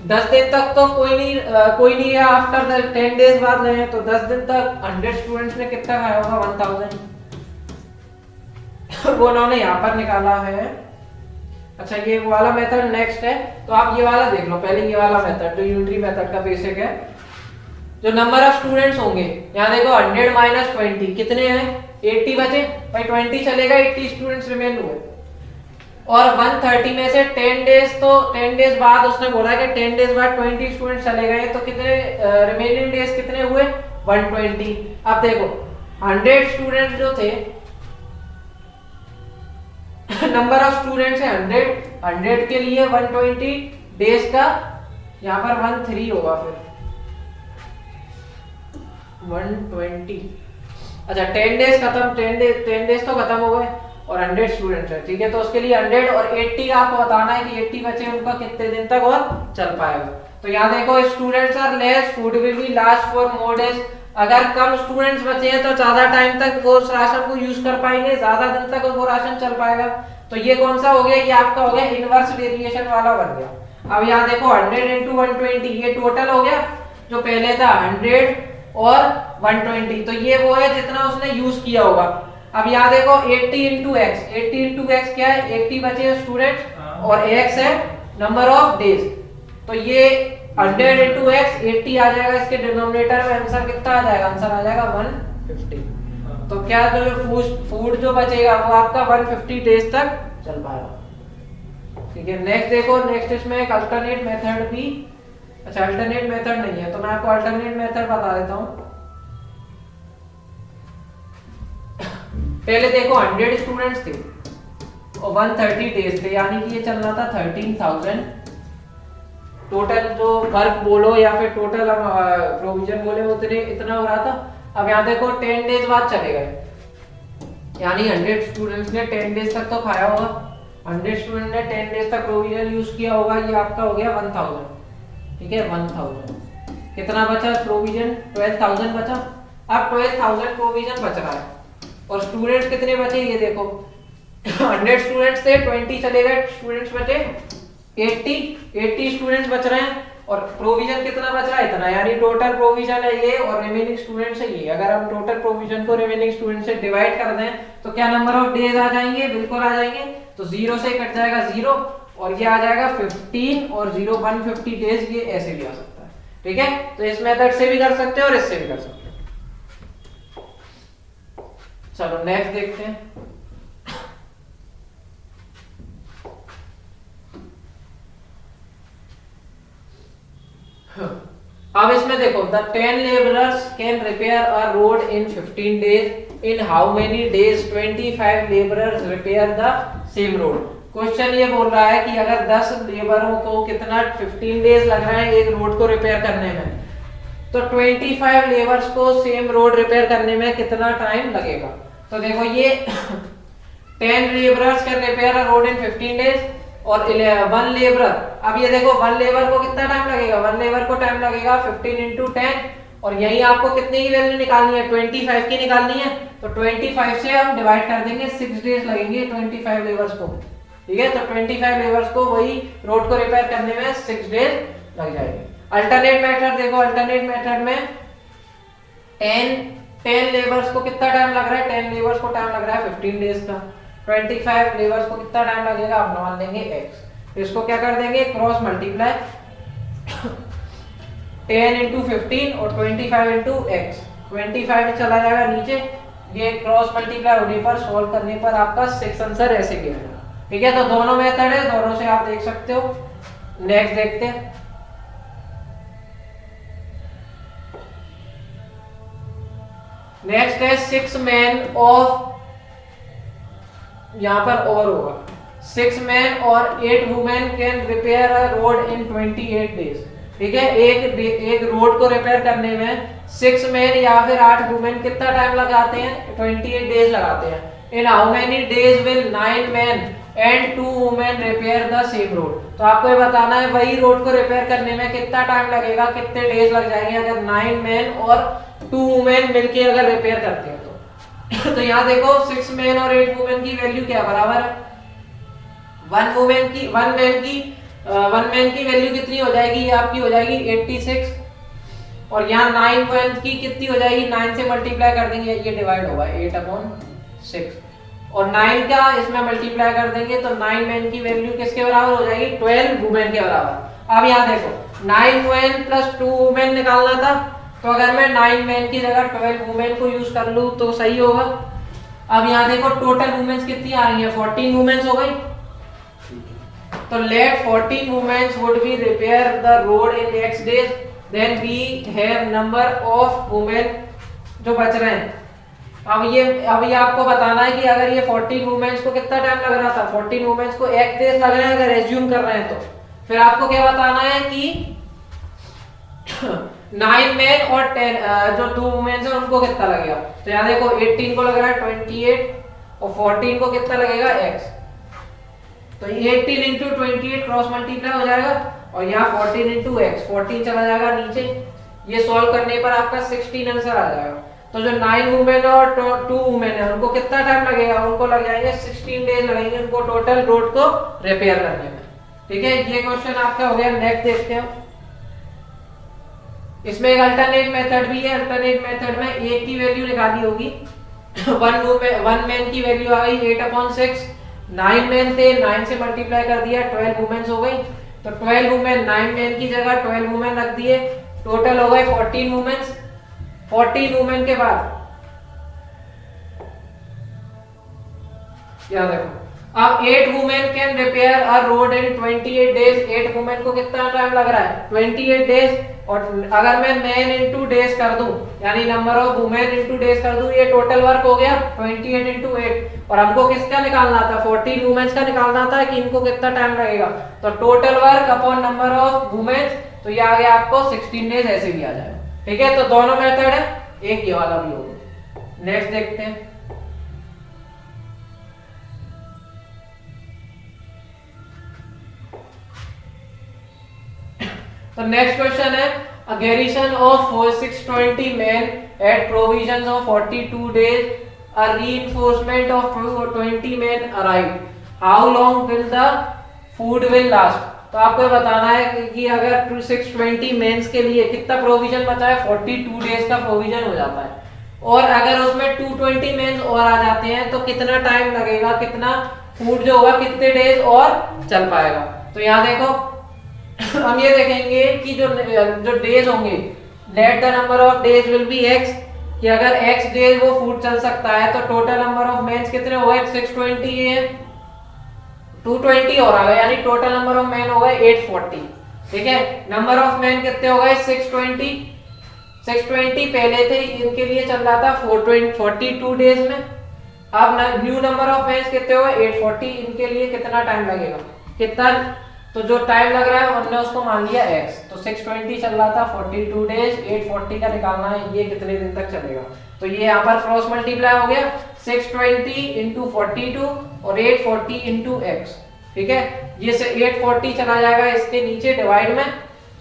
10 दिन तक तो कोई नहीं है, आफ्टर 10 डेज बाद गए, तो 10 दिन तक 100 स्टूडेंट्स ने कितना खाया होगा 1000। वो उन्होंने यहाँ पर निकाला है। अच्छा, ये वाला मेथड नेक्स्ट है, तो आप ये वाला देख लो पहले, ये वाला मेथड जो यूनिटरी मेथड का बेसिक है। जो नंबर ऑफ स्टूडेंट्स होंगे, यहाँ देखो 100 माइनस 20 कितने हैं 80 बचे, भाई 20 चलेगा, 80 स्टूडेंट्स रिमेन हुए। और 130 में से 10 डेज, तो 10 डेज बाद उसने बोला कि 10 डेज बाद 20 स्टूडेंट चले गए, तो कितने रिमेनिंग डेज कितने हुए 120। अब देखो 100 स्टूडेंट जो थे, नंबर ऑफ स्टूडेंट्स है 100 के लिए 120 डेज का, यहाँ पर 13 होगा, फिर 120। अच्छा 10 डेज खत्म, 10 डेज तो खत्म हो गए और 100 स्टूडेंट्स है, ठीक है। तो उसके लिए 100 और 80 आपको बताना है कि 80 बचे उनका कितने दिन तक और चल पाएगा। तो यहाँ देखो students are less, food will be last for more days. अगर कम स्टूडेंट्स बचे हैं तो ज्यादा टाइम तक वो उस राशन को यूज कर पाएंगे, ज्यादा दिन तक वो राशन चल पाएगा। तो ये कौन सा हो गया, ये आपका हो गया इनवर्स वेरिएशन वाला बन गया। अब यहाँ देखो 100 इंटू 120 ये टोटल हो गया, जो पहले था 100 और 120, तो ये वो है जितना उसने यूज किया होगा। अब यहाँ देखो 80 इंटू एक्स, 80 इंटू एक्स क्या है, 80 बचे स्टूडेंट और एक्स है नंबर ऑफ डेज। तो ये 100 इंटू एक्स 80 आ जाएगा, इसके डिनोमिनेटर में आंसर कितना आ जाएगा, आंसर आ जाएगा 150। तो क्या जो फूड जो बचेगा वो आपका 150 डेज तक चल पाएगा। ठीक है, नेक्स्ट देखो, नेक्स्ट इसमें एक अल्टरनेट मेथड भी, अच्छा अल्टरनेट मेथड नहीं है तो मैं आपको अल्टरनेट मेथड बता देता हूँ। पहले देखो 100 स्टूडेंट्स थे और 130 डेज थे, यानी कि ये चलना था 13,000 टोटल जो वर्क बोलो या फिर टोटल प्रोविजन बोले उतने इतना हो रहा था। अब यहाँ देखो 10 डेज बाद चले गए, यानी 100 स्टूडेंट्स ने 10 डेज तक तो खाया होगा, 100 स्टूडेंट ने 10 डेज तक प्रोविजन यूज किया होगा, ये आपका हो गया 1000। ठीक है, 1000 कितना बचा प्रोविजन, 12,000 बचा। अब 12,000 प्रोविजन बच रहा है और स्टूडेंट्स कितने बचे ये देखो 100 स्टूडेंट्स थे, 20 चले गए, स्टूडेंट्स बचे 80 स्टूडेंट्स बच रहे हैं और प्रोविजन कितना बच रहा है इतना, यानी टोटल प्रोविजन है ये और रिमेनिंग स्टूडेंट्स है ये। अगर हम टोटल प्रोविजन को रिमेनिंग स्टूडेंट से डिवाइड कर दें तो क्या नंबर ऑफ डेज आ जाएंगे, बिल्कुल आ जाएंगे। तो 0 से कट जाएगा 0 और ये आ जाएगा 15 और 0 150 डेज, ये ऐसे भी आ सकता है। ठीक है, तो इस मेथड से भी कर सकते हो और इससे भी कर सकते हो। चलो नेक्स्ट देखते हैं। अब इसमें देखो the 10 laborers can repair a road in 15 days. In how many days 25 laborers repair the same road? Question ये बोल रहा है कि अगर 10 लेबरों को कितना 15 डेज लग रहा है एक रोड को रिपेयर करने में, तो 25 लेबर्स को सेम रोड रिपेयर करने में कितना टाइम लगेगा। तो देखो ये 10 laborers can repair a road in 15 days, और 1 लेबर। अब ये देखो 1 लेबर को कितना टाइम लगेगा, 1 लेबर को टाइम लगेगा 15 इंटू 10, और यही आपको कितने की वैल्यू निकालनी है, 25 की निकालनी है। तो 25 से हम डिवाइड कर देंगे, 6 डेज लगेंगे 25 लेबर्स को। ठीक है, तो 25 लेबर्स को वही रोड को रिपेयर करने में 6 डेज लग जाएंगे। अल्टरनेट मेथड देखो, अल्टरनेट मेथड में 10 लेबर्स को कितना टाइम लग रहा है, 10 लेबर्स को टाइम लग रहा है 15 डेज का। 25 लेबर्स को कितना टाइम लगेगा, आप मान लेंगे x। इसको क्या कर देंगे, क्रॉस मल्टीप्लाई 10 इंटू 15 और 25 इंटू x। 25 चला जाएगा नीचे, ये क्रॉस मल्टीप्लाई होने पर सॉल्व करने पर आपका 6 आंसर ऐसे गिरेगा। ठीक है, तो दोनों मेथड है, दोनों से आप देख सकते हो। नेक्स्ट देखते हैं। नेक्स्ट है 6 मैन ऑफ, यहां पर और होगा 6 मैन और 8 women can repair a road in 28 days. ठीक है, एक रोड को रिपेयर करने में 6 मैन या फिर 8 वुमेन कितना टाइम लगाते हैं, 28 डेज लगाते हैं। In how many days will 9 man and 2 women repair the same road. तो आपको ये बताना है वही रोड को रिपेयर करने में कितना टाइम लगेगा, कितने डेज लग जाएंगे अगर 9 मैन और 2 वुमेन मिलके अगर रिपेयर करते हैं तो यहाँ देखो 6 मैन और 8 वुमेन की वैल्यू क्या बराबर है, 1 मैन की वैल्यू कितनी हो जाएगी, ये आपकी हो जाएगी 86, और यहाँ 9 मैन की कितनी हो जाएगी, 9 से मल्टीप्लाई कर देंगे, ये डिवाइड होगा 8/6, और 9 का इसमें मल्टीप्लाई कर देंगे तो 9 मैन की वैल्यू किसके बराबर हो जाएगी, 12 वुमेन के बराबर। अब यहाँ देखो 9 मैन प्लस 2 वुमेन निकालना था, तो अगर मैं 9 मैन की जगह 12 वुमेन को यूज कर लूं तो सही होगा। अब यहाँ देखो टोटल वुमेन्स कितनी आ रही है, 14 वुमेन्स हो गई। तो let 14 womens would be repair the road in x days, then we have number of women जो बच रहे हैं। अब ये आपको बताना है कि अगर ये 14 वुमेन्स को कितना टाइम लग रहा था, 14 वुमेन्स को x डेज लग रहे हैं अगर एज्यूम कर रहे हैं तो फिर आपको क्या बताना है कि 9 मैन और 10 जो 2 वुमेन्स हैं उनको कितना लगेगा। तो यहाँ देखो 18 को लग रहा है 28 और 14 को कितना लगेगा x। तो 18 इंटू 28 क्रॉस मल्टीप्लाई हो जाएगा, और यहाँ 14 इंटू x, 14 चला जाएगा नीचे, ये सॉल्व करने पर आपका 16 आंसर आ जाएगा। तो जो 9 वुमेन और 2 वुमेन है उनको कितना टाइम लगेगा, उनको लग जाएंगे 16 डेज लगेंगे उनको टोटल रोड को रिपेयर करने में। ठीक है, ये क्वेश्चन आपका हो गया। नेक्स्ट देखते हैं, इसमें एक अल्टरनेट मेथड भी है। अल्टरनेट मेथड में एक की वैल्यू निकाली होगी, 1 मैन की वैल्यू आ गई 8/6, 9 मैन थे 9 से मल्टीप्लाई कर दिया 12 वुमेन्स हो गई। तो 12 वुमेन 9 मैन की जगह 12 वुमेन रख दिए, टोटल हो गए 14 वुमेन्स। 14 वुमेन के बाद क्या देखो, अब 8 women can repair a road in 28 days. 8 women को कितना टाइम लग रहा है, 28 डेज, और अगर मैं मैन इंटू डेज कर दूं यानी number of women into days कर दूं, ये टोटल वर्क हो गया 28 इंटू 8, और हमको किसका निकालना था, 14 वुमेन्स का निकालना था कि इनको कितना टाइम लगेगा। तो total work upon number of womens, तो ये आ गया आपको 16 डेज, ऐसे भी आ जाएगा। ठीक है, तो दोनों मेथड है, एक ये वाला भी होगा। नेक्स्ट देखते हैं, तो नेक्स्ट क्वेश्चन है, a garrison of 620 men at provisions of 42 days, a reinforcement of 20 men arrived, how long will the food will last। तो आपको बताना है कि अगर 620 मेंस के लिए कितना प्रोविजन बचा है, 42 डेज का प्रोविजन हो जाता है, और अगर उसमें 220 मेंस और आ जाते हैं तो कितना टाइम लगेगा, कितना फूड जो होगा कितने डेज और चल पाएगा। तो यहाँ देखो हम ये देखेंगे कि जो डेज होंगे, late the number of days will be x, कि अगर x डेज वो फूड चल सकता है तो टोटल नंबर ऑफ मेंस कितने हो गए, 620 है, 220 और आ गए, यानी टोटल नंबर ऑफ मेन हो गए 840। ठीक है, नंबर ऑफ मेन कितने हो गए 620, 620 पहले थे, इनके लिए चल रहा था 42 डेज में। अब न्यू नंबर ऑफ मेंस कितने हो गए 840, इनके लिए कितना टाइम लगेगा, कितना, तो जो टाइम लग रहा है हमने उसको मान लिया x। तो 620 चल रहा था 42 डेज, 840 का निकालना है ये कितने दिन तक चलेगा। तो ये यहाँ पर क्रॉस मल्टीप्लाई हो गया 620 इंटू 42 और 840 इंटू x। ठीक है, ये से 840 चला जाएगा इसके नीचे डिवाइड में,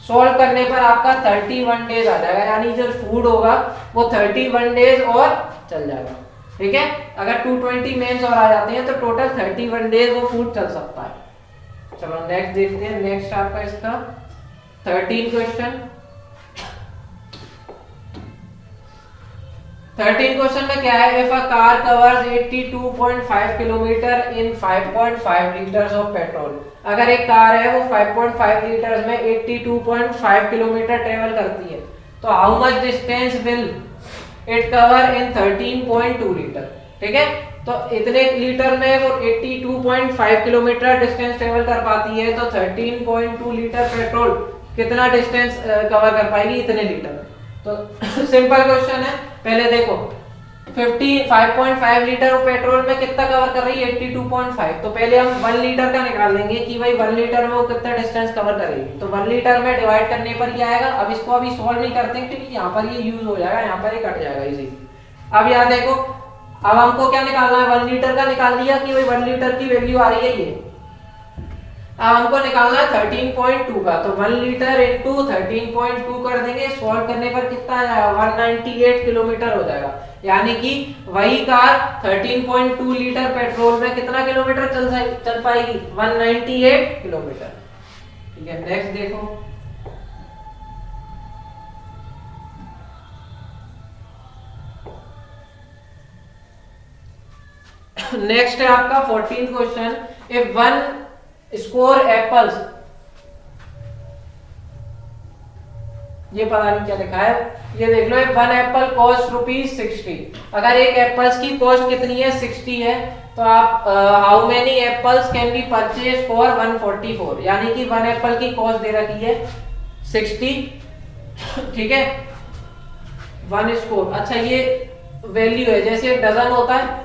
सॉल्व करने पर आपका 31 डेज आ जाएगा, यानी जो फूड होगा वो 31 डेज और चल जाएगा। ठीक है, अगर 220 मेंस और आ जाते हैं तो टोटल 31 डेज वो फूड चल सकता है। चलो नेक्स्ट देखते हैं। नेक्स्ट आपका इसका 13 क्वेश्चन। 13 क्वेश्चन में क्या है, if a car covers 82.5 kilometre in 5.5 litres of petrol. अगर एक कार है वो 5.5 लीटर्स में 82.5 किलोमीटर ट्रेवल करती है, तो how much distance will it cover in 13.2 litre. ठीक है, तो इतने लीटर में वो 82.5 किलोमीटर डिस्टेंस ट्रेवल कर पाती है, तो 13.2 लीटर पेट्रोल कितना डिस्टेंस कवर कर पाएगी इतने लीटर में। तो सिंपल क्वेश्चन है, पहले देखो 5.5 लीटर पेट्रोल में कितना कवर कर रही है 82.5, तो पहले हम 1 लीटर का निकाल लेंगे कि भाई 1 लीटर में वो कितना डिस्टेंस कवर करेगी। तो 1 लीटर में डिवाइड करने पर ये आएगा। अब इसको अभी सॉल्व नहीं करते क्योंकि यहाँ पर ये यूज हो जाएगा, यहाँ पर ये कट जाएगा इजी। अब यहाँ देखो, अब हमको क्या निकालना है, 1 लीटर का निकाल दिया कि भाई 1 लीटर की वैल्यू आ रही है ये। अब हमको निकालना है 13.2 का, तो 1 लीटर इंटू 13.2 कर देंगे, सॉल्व करने पर कितना आ जाएगा 198 किलोमीटर हो जाएगा। यानी कि वही कार 13.2 लीटर पेट्रोल में कितना किलोमीटर चल पाएगी 198 किलोमीटर। ठीक है, नेक्स्ट देखो। नेक्स्ट है आपका 14th question, if 1 score apples, ये पता नहीं क्या लिखा है, ये देख लो, 1 एप्पल कॉस्ट ₹60। अगर एक एप्पल्स की कॉस्ट कितनी है 60 है, तो आप how many apples can be purchase for 144, यानी कि 1 एप्पल की कॉस्ट दे रखी है 60। ठीक है, 1 स्कोर, अच्छा ये वैल्यू है, जैसे डजन होता है,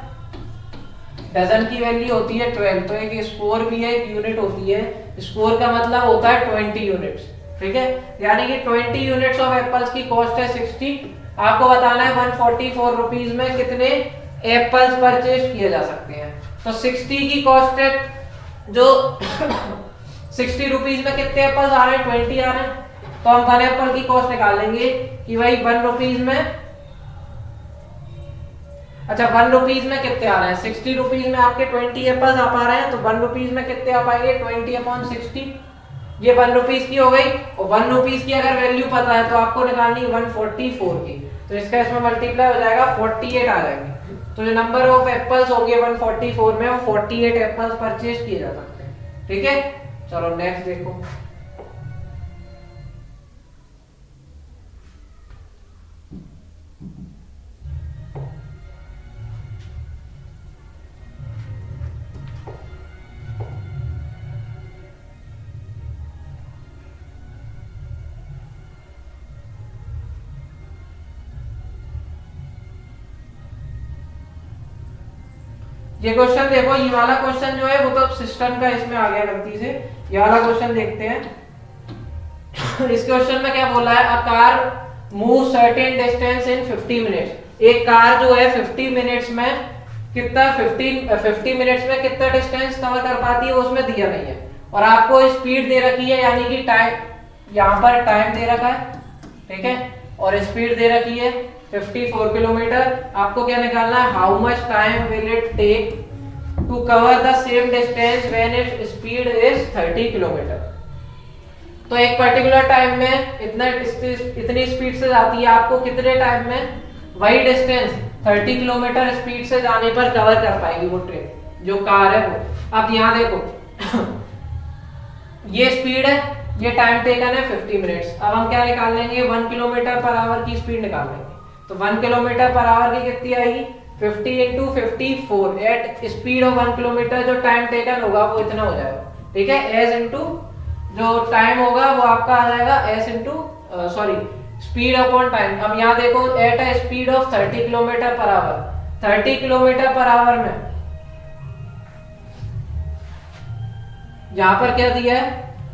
डजन की वैल्यू होती है 12, तो एक स्कोर भी है, एक यूनिट होती है, स्कोर का मतलब होता है 20 यूनिट्स। ठीक है, यानी कि 20 यूनिट्स ऑफ एप्पल्स की कॉस्ट है 60। आपको बताना है 144 रुपीस में कितने एप्पल्स परचेज किए जा सकते हैं। तो 60 की कॉस्ट है जो 60 रुपीस में कितने एप्पल्स आ रहे हैं 20 आ रहे हैं, तो हम 1 एप्पल की कॉस्ट निकाल लेंगे कि भाई 1 रुपीस में, अच्छा 1 रुपीस में कितने आ रहे हैं 60 रुपीस में आपके 20 एप्पल्स आ पा रहे हैं, तो 1 रुपीस में कितने आ पाएंगे 20/60, ये 1 रुपीस की हो गई। और 1 रुपीस की अगर वैल्यू पता है तो आपको निकालनी 144 की, तो इसका इसमें मल्टीप्लाई हो जाएगा 48 आ जाएंगे। तो जो नंबर ऑफ एप्पल्स होंगे 144 में, वो 48 एप्पल्स परचेज किए जा सकते हैं। ठीक है, चलो नेक्स्ट देखो। ये क्वेश्चन देखो, ये वाला क्वेश्चन जो है वो तो सिस्टम का इसमें आ गया गलती से। ये वाला क्वेश्चन देखते हैं। इस क्वेश्चन में क्या बोला है, a car move certain distance in 50 minutes. एक कार जो है 50 मिनट्स में कितना 50 मिनट्स में कितना डिस्टेंस कवर कर पाती है वो उसमें दिया नहीं है, और आपको स्पीड दे रखी है, यानी कि टाइम, यहाँ पर टाइम दे रखा है। ठीक है, और स्पीड दे रखी है 54 किलोमीटर। आपको क्या निकालना है, how much time will it take to cover the same distance when its speed is 30 kilometre. तो एक पर्टिकुलर टाइम में इतनी स्पीड से जाती है, आपको कितने टाइम में वही डिस्टेंस 30 किलोमीटर स्पीड से जाने पर कवर कर पाएगी वो ट्रेन, जो कार है वो। अब यहाँ देखो ये स्पीड है, ये टाइम टेकन है 50 मिनट्स। अब हम क्या निकाल लेंगे 1 किलोमीटर पर आवर की स्पीड निकाल लेंगे। तो 1 किलोमीटर पर आवर की कितनी आएगी 50 into 54 at speed of 1 kilometre, जो टाइम टेकन होगा वो इतना हो जाएगा। ठीक है, एस इंटू जो टाइम होगा वो आपका आ जाएगा S into sorry speed upon time. अब यहाँ देखो at a speed of 30 kilometre per hour, 30 kilometre per hour में यहाँ पर क्या दिया है,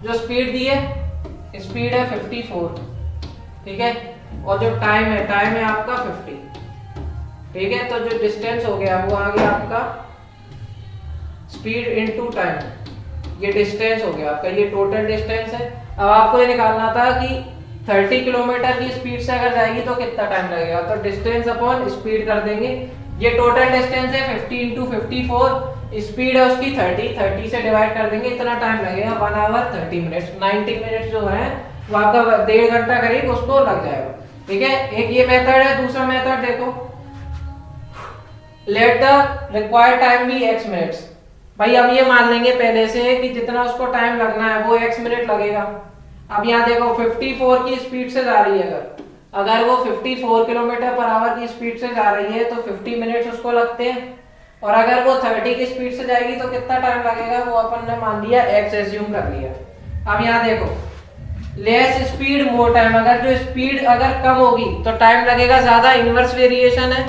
जो स्पीड दी है स्पीड है 54। ठीक है, और जो टाइम है आपका 50। ठीक है, तो जो डिस्टेंस हो गया वो आ गया आपका स्पीड इनटू टाइम। ये डिस्टेंस हो गया आपका, ये टोटल डिस्टेंस है। अब आपको ये निकालना था कि 30 किलोमीटर की स्पीड से अगर जाएगी तो कितना टाइम लगेगा, तो डिस्टेंस अपॉन स्पीड कर देंगे। ये टोटल डिस्टेंस है 50 इंटू 54, स्पीड है उसकी 30 से डिवाइड कर देंगे, इतना टाइम लगेगा 1 आवर 30 मिनट्स। 90 मिनट्स जो है वो आपका 1.5 घंटा करीब उसको लग जाएगा। ठीक है, एक ये मेथड है। दूसरा मेथड देखो, let the required time be x minutes. भाई अब ये मान लेंगे पहले से कि जितना उसको टाइम लगना है वो x मिनट लगेगा। अब यहाँ देखो 54 की स्पीड से जा रही है, अगर वो 54 किलोमीटर पर आवर की स्पीड से जा रही है तो 50 मिनट्स उसको लगते हैं, और अगर वो 30 की स्पीड से जाएगी तो कितना टाइम लगेगा, वो अपन ने मान लिया x एज्यूम कर लिया। अब यहाँ देखो लेस स्पीड मोर टाइम, अगर जो स्पीड अगर कम होगी तो टाइम लगेगा ज्यादा, इनवर्स वेरिएशन है।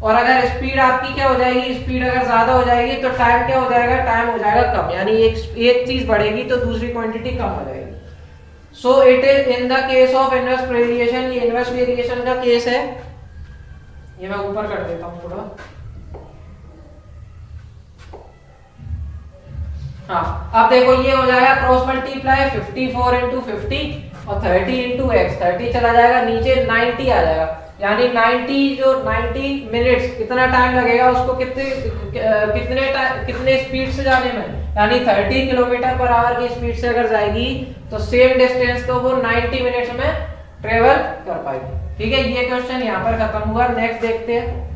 और अगर स्पीड आपकी क्या हो जाएगी, स्पीड अगर ज्यादा हो जाएगी तो टाइम क्या हो जाएगा, टाइम हो जाएगा कम, यानी एक चीज बढ़ेगी तो दूसरी क्वांटिटी कम हो जाएगी। So it is in the case of inverse variation, ये इनवर्स वेरिएशन का केस है। ये मैं ऊपर कर देता हूँ थोड़ा। हाँ, अब देखो ये हो जाएगा क्रॉस मल्टीप्लाई 54 इंटू 50 और 30 इंटू एक्स, 30 चला जाएगा नीचे, 90 आ जाएगा, यानी 90 मिनट्स कितना टाइम लगेगा उसको, कितने स्पीड से जाने में, यानी 30 किलोमीटर पर आवर की स्पीड से अगर जाएगी तो सेम डिस्टेंस तो वो 90 मिनट्स में ट्रेवल कर पाएगी। ठीक है, ये क्वेश्चन यहाँ पर खत्म हुआ। नेक्स्ट देखते हैं।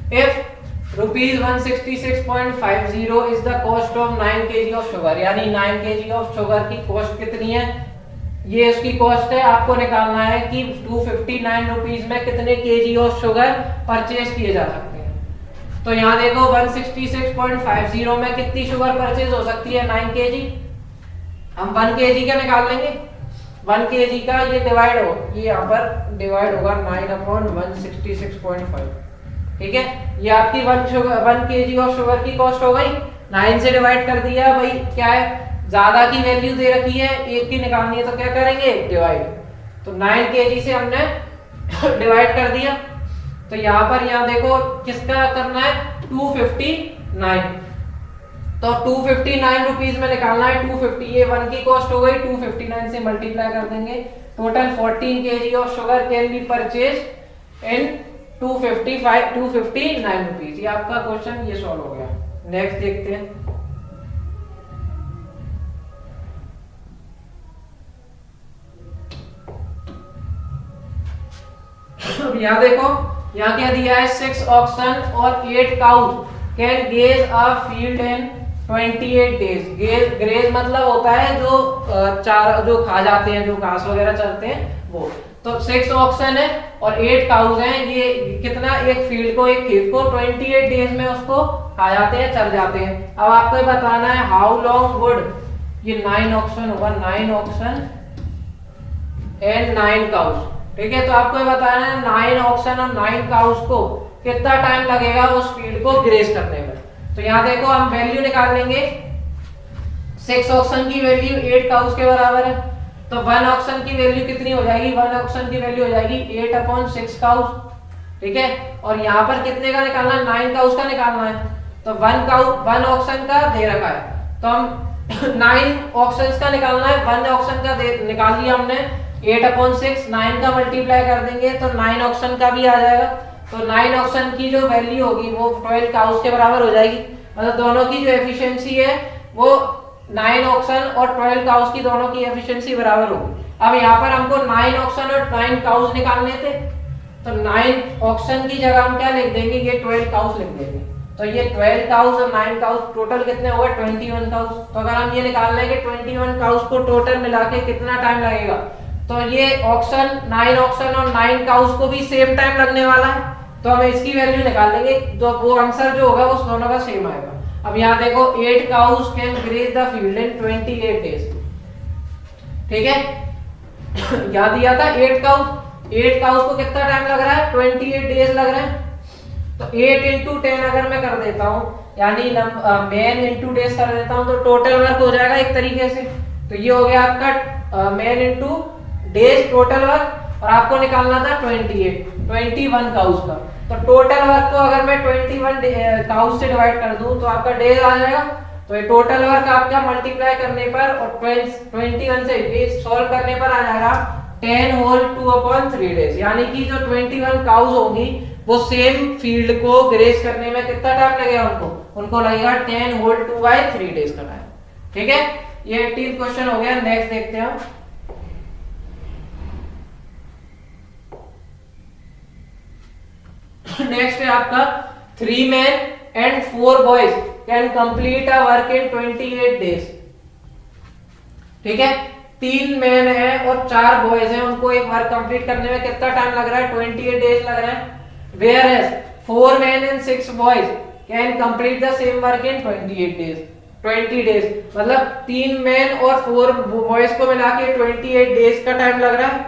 If rupees 166.50 is the cost of 9 kg of sugar, यानी 9 kg of sugar की कॉस्ट कितनी है, ये उसकी कॉस्ट है। आपको निकालना है कि 259 रुपीज में कितने केजी ऑफ शुगर परचेज किए जा सकते हैं। तो यहाँ देखो 166.50 में कितनी शुगर परचेज हो सकती है, 9 केजी। हम 1 केजी का निकाल लेंगे, 1 केजी का ये डिवाइड हो, ये यहाँ पर डिवाइड होगा 9/166.5। ठीक है, ये आपकी 1 केजी ऑफ शुगर की कॉस्ट हो गई, 9 से डिवाइड कर दिया। भाई क्या है, ज्यादा की वैल्यू दे रखी है, एक की निकालनी है तो क्या करेंगे, डिवाइड। तो 9 केजी से हमने डिवाइड कर दिया, तो यहाँ पर यहाँ देखो किसका करना है, 259। तो 259 रुपीज में निकालना है, 250 ये 1 की कॉस्ट हो गई, 259 से मल्टीप्लाई कर देंगे। Total 14 KG of sugar can be purchase in 259 rupees. ये आपका क्वेश्चन ये सॉल्व हो गया। नेक्स्ट देखते हैं। यहाँ देखो, यहाँ क्या दिया है, 6 ऑक्सन और 8 cows can graze a field in 28 days. Graze मतलब होता है जो खा जाते हैं, जो घास वगैरह चलते हैं वो। तो 6 ऑक्सन है और 8 काउज हैं, ये कितना, एक फील्ड को, एक खेत को 28 डेज में उसको खा जाते हैं, चल जाते हैं। अब आपको बताना है हाउ लॉन्ग वुड, ये 9 ऑक्सन होगा, 9 ऑक्सन एंड 9 काउज। ठीक है, तो आपको बताना है 9 ऑक्सन और 9 काउज को कितना टाइम लगेगा उस फील्ड को ग्रेज करने में। तो यहाँ देखो हम वैल्यू निकाल लेंगे, 6 ऑक्सन की वैल्यू 8 काउज के बराबर है, तो 1 ऑक्सन की वैल्यू कितनी हो जाएगी, 1 ऑक्सन की वैल्यू हो जाएगी 8/6 काउज। ठीक है, और यहाँ पर कितने का निकालना है, 9 काउज का निकालना है। तो 1 ऑक्सन का दे रखा है, तो हम 9 ऑक्सन का निकालना है, 1 ऑक्सन का निकाल लिया हमने, 8/6, 9 का मल्टीप्लाई कर देंगे तो 9 ऑक्सन का भी आ जाएगा। तो 9 ऑक्सन की जो वैल्यू होगी वो 12 काउज के बराबर हो जाएगी, मतलब दोनों की जो एफिशिएंसी है वो 9 ऑक्सन और 12 काउज की दोनों की एफिशिएंसी बराबर होगी। अब यहाँ पर हमको 9 ऑक्सन और 9 काउज निकालने थे, तो 9 ऑक्सन की जगह हम क्या लिख देंगे, ये 12 काउज लिख देंगे। तो ये 12 काउज और 9 काउज टोटल कितने हो गए, 21 काउज। तो अगर हम ये निकालना है कि 21 काउज को टोटल मिला के कितना टाइम लगेगा, तो ये ऑक्सन 9 ऑक्सन और 9 काउज को भी सेम टाइम लगने वाला है, तो हम इसकी वैल्यू निकाल लेंगे, तो वो आंसर जो होगा उस दोनों का सेम आएगा। अब यहाँ देखो 8 cows can graze the field in 28 days. ठीक है, यहाँ दिया था 8 काउज को कितना टाइम लग रहा है, 28 डेज लग रहा है। तो 8 × 10 अगर मैं कर देता हूँ, यानी मैन इंटू डेज कर देता हूँ, तो टोटल वर्क हो जाएगा एक तरीके से। तो ये हो गया आपका man into days total work, और आपको निकालना था 28। 21 काउस का। तो टोटल वर्क को अगर मैं 21 काउस से डिवाइड कर दूं तो आपका डेज आ जाएगा। तो ये टोटल वर्क आपका मल्टीप्लाई करने पर और 21 से ये सॉल्व करने पर आ जाएगा 10 होल 2/3 डेज, यानी कि जो 21 काउस होंगी वो सेम फील्ड को ग्रेस करने में कितना टाइम लगेगा उनको लगेगा 10 होल 2/3 डेज का टाइम। ठीक है, ये 18 क्वेश्चन हो गया। नेक्स्ट देखते हैं हम। नेक्स्ट है आपका 3 men and 4 boys can complete a work in 28 days। ठीक है, 3 मैन है और 4 बॉयज हैं, उनको एक वर्क कंप्लीट करने में कितना टाइम लग रहा है? 28 डेज लग रहा है। Whereas 4 men and 6 boys can complete the same work in 28 days। 20 days मतलब 3 मैन और 4 बॉयज को मिला के 28 डेज का टाइम लग रहा है,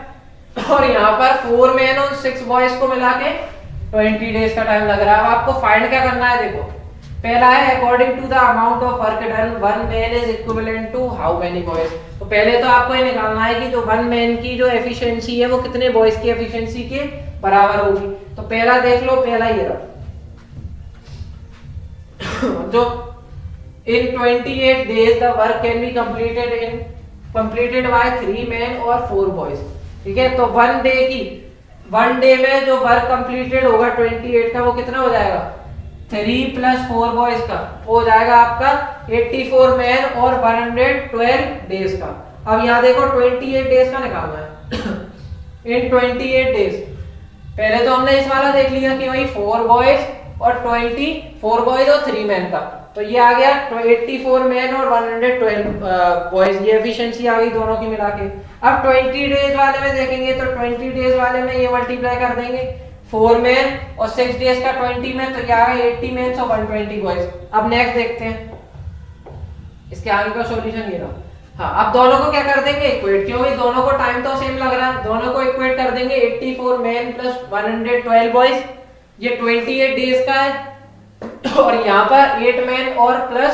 और यहाँ पर 4 मैन और 6 बॉयज को मिला के 20 डेज का टाइम लग रहा है। अब आपको फाइंड क्या करना है? देखो, पहला है according to the amount of work done 1 man is equivalent to how many boys. तो पहले तो आपको ये निकालना है कि जो 1 मैन की जो एफिशिएंसी है वो कितने बॉयज की एफिशिएंसी के बराबर होगी। तो पहला देख लो, पहला ये रहा जो in 28 days the work can be completed by 3 men और 4 boys। ठीक है, तो 1 डे में जो वर्क कंप्लीटेड होगा 28 का वो कितना हो जाएगा? 3 + 4 बॉयज का हो जाएगा आपका 84 मैन और 112 डेज का। अब यहाँ देखो 28 डेज का निकालना है। इन 28 डेज पहले तो हमने इस वाला देख लिया कि भाई 4 बॉयज और 24 बॉयज और 3 मैन का, तो ये आ गया 84 मैन और 112 बॉयज, ये एफिशिएंसी आ गई दोनों की मिला के। अब 20 डेज वाले में देखेंगे तो 20 डेज वाले में ये मल्टीप्लाई कर देंगे 4 मैन और 6 डेज का 20 में, तो क्या है 80 मैन और 120 बॉयज। अब नेक्स्ट देखते हैं, इसके आगे का सॉल्यूशन ये रहा। हाँ, अब दोनों को क्या कर देंगे? इक्वेट, क्योंकि दोनों को टाइम तो सेम लग रहा है, दोनों को इक्वेट कर देंगे 84 मैन प्लस 112 बॉयज, ये 28 डेज का है, और यहाँ पर 8 मैन और प्लस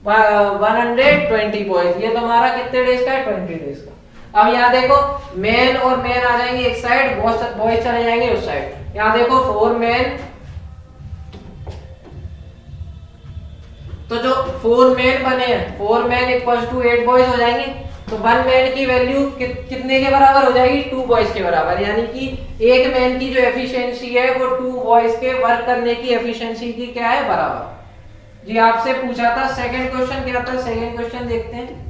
120 बॉयज, ये तुम्हारा कितने डेज का है? 20 डेज का। अब यहाँ देखो मैन और मैन आ जाएंगे एक साइड, बॉयज चले जाएंगे उस साइड। यहाँ देखो 4 मैन, तो जो 4 मैन बने हैं 4 मैन इक्वल्स टू 8 बॉयज हो जाएंगे। तो 1 मैन की वैल्यू कितने के बराबर हो जाएगी? 2 बॉयज के बराबर, यानी कि एक मैन की जो एफिशिएंसी है वो 2 बॉयज के वर्क करने की एफिशिएंसी की क्या है? बराबर। जी आपसे पूछा था सेकंड क्वेश्चन क्या था? सेकंड क्वेश्चन देखते हैं।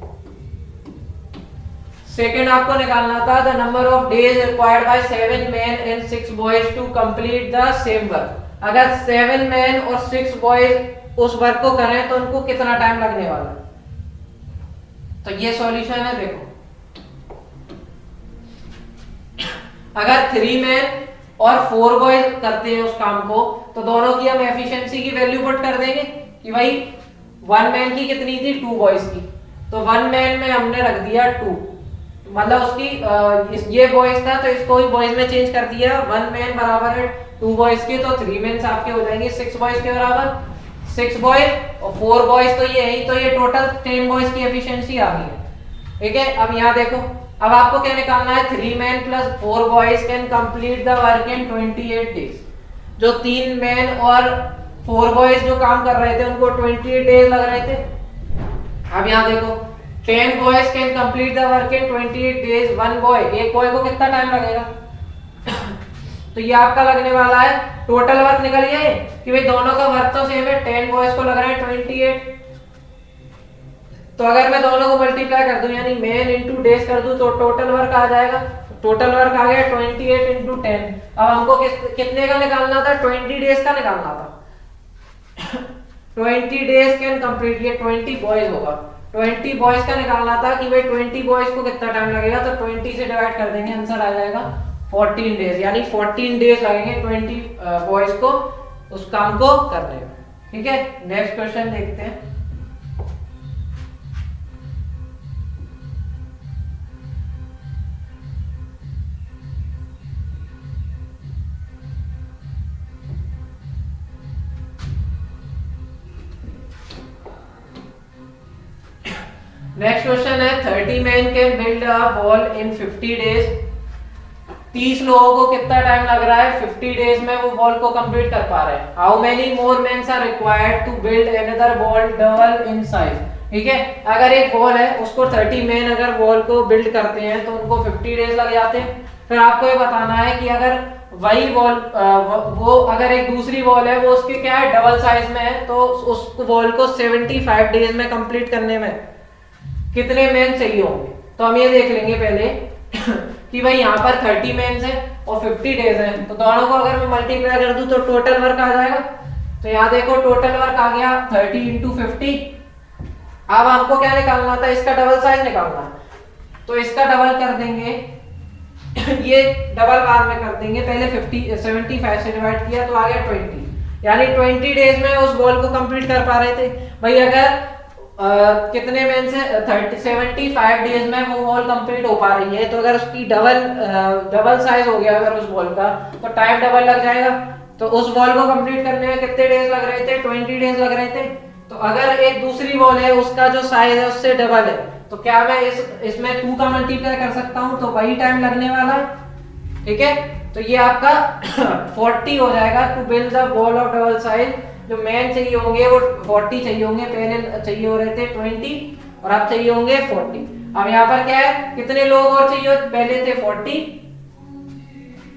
सेकंड आपको निकालना था the number of days required by 7 man and 6 boys to complete the same work. अगर 7 मैन और 6 बॉयज उस वर्क को करें तो उनको कितना टाइम लगने वाला है? तो ये सॉल्यूशन है। देखो, अगर 3 मैन और 4 बॉयज करते हैं उस काम को, तो दोनों की हम एफिशिएंसी की वैल्यू पुट कर देंगे कि भाई 1 मैन की कितनी थी? 2 बॉयज की, तो 1 मैन में हमने रख दिया 2, मतलब उसकी ये बॉयज था तो इसको ही बॉयज में चेंज कर दिया। 1 मैन बराबर है 2 बॉयज के, तो 3 मैन आपके हो जाएंगे 6 बॉयज के बराबर। 6 बॉयज और 4 बॉयज, तो ये यही, तो ये टोटल 10 बॉयज की एफिशिएंसी आ गई है। ठीक है, अब यहाँ देखो, अब आपको क्या निकालना है? 3 man plus 4 boys can complete the work in 28 days. जो 3 मैन और 4 बॉयज जो काम कर रहे थे उनको 28 डेज लग रहे थे। अब यहाँ देखो 10 boys can complete the work in 28 days। 1 boy, एक बॉय को कितना टाइम लगेगा? तो ये आपका लगने वाला है टोटल वर्क निकल गया है कि भाई दोनों का वर्क तो सेम है, 10 बॉयज को लग रहा है 28। तो अगर मैं दोनों को मल्टीप्लाई कर दूं यानी मैन इनटू डेज कर दूं तो टोटल वर्क आ जाएगा। टोटल वर्क आ गया 28 इंटू 10। अब हमको कितने का निकालना था? 20 डेज का निकालना था। 20 डेज कैन कंप्लीट, ये 20 बॉयज होगा। 20 बॉयज का निकालना था कि भाई 20 बॉयज को कितना टाइम लगेगा, तो 20 से डिवाइड कर देंगे, आंसर आ जाएगा 14 डेज, यानी 14 डेज लगेंगे 20 बॉयज को उस काम को करने में। ठीक है, नेक्स्ट क्वेश्चन देखते हैं। नेक्स्ट क्वेश्चन है 30 men can build a wall in 50 days 30 लोगों को कितना टाइम लग रहा है, 50 डेज में वो वॉल को कंप्लीट कर पा रहे हैं। How many more mens are required to build another wall double in size. ठीक है, अगर एक वॉल है उसको 30 मेन अगर वॉल को बिल्ड करते हैं तो उनको 50 डेज लग जाते हैं। फिर आपको ये बताना है कि अगर वही वॉल वो अगर एक दूसरी वॉल है वो उसके क्या है, डबल साइज में है, तो उस वॉल को 75 डेज में कंप्लीट करने में कितने मेन चाहिए होंगे। तो हम ये देख लेंगे पहले कि भाई यहाँ पर 30 मेंस है और 50 डेज है, तो दोनों को अगर मैं मल्टीप्लाई कर दूं तो टोटल वर्क आ जाएगा। तो यहाँ देखो टोटल वर्क आ गया 30 इंटू 50। अब हमको क्या निकालना था, इसका डबल साइज निकालना है, तो इसका डबल कर देंगे ये डबल बाद में कर देंगे, पहले 75 से डिवाइड किया तो आ गया 20, यानी 20 डेज में उस वॉल को कंप्लीट कर पा रहे थे। भाई अगर कितने में से 75 डेज में वो वॉल कंप्लीट हो पा रही है, तो अगर उसकी डबल साइज हो गया अगर उस वॉल का, तो टाइम डबल लग जाएगा। तो उस वॉल को कंप्लीट करने में कितने डेज लग रहे थे, 20 डेज लग रहे थे। तो अगर एक दूसरी वॉल है उसका जो साइज है उससे डबल है, तो क्या मैं इसमें 2 का मल्टीप्लाई कर सकता हूँ, तो वही टाइम लगने वाला है। ठीक है, तो ये आपका 40 हो जाएगा to build the wall of double size. जो मैन चाहिए होंगे वो 40 चाहिए होंगे, पहले चाहिए हो रहे थे 20 और अब चाहिए होंगे 40। अब यहाँ पर क्या है, कितने लोग और चाहिए, पहले थे 40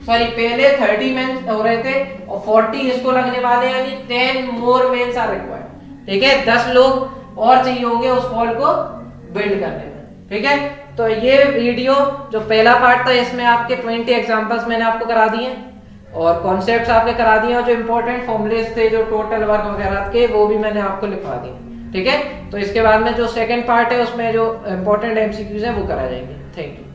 सॉरी पहले 30 मेन हो रहे थे और 40 इसको लगने वाले, यानी 10 मोर मेंस आर रिक्वायर्ड। ठीक है, 10 लोग और चाहिए होंगे उस वॉल को बिल्ड करने में। ठीक है, तो ये वीडियो जो पहला पार्ट था इसमें आपके 20 एग्जांपल्स मैंने आपको करा दिए और कॉन्सेप्ट्स आपके करा दिए और जो इंपॉर्टेंट फॉर्मूलेस थे जो टोटल वर्क वगैरह के वो भी मैंने आपको लिखवा दिए। ठीक है, तो इसके बाद में जो सेकंड पार्ट है उसमें जो इंपॉर्टेंट एमसीक्यूज है वो करा जाएंगे। Thank you.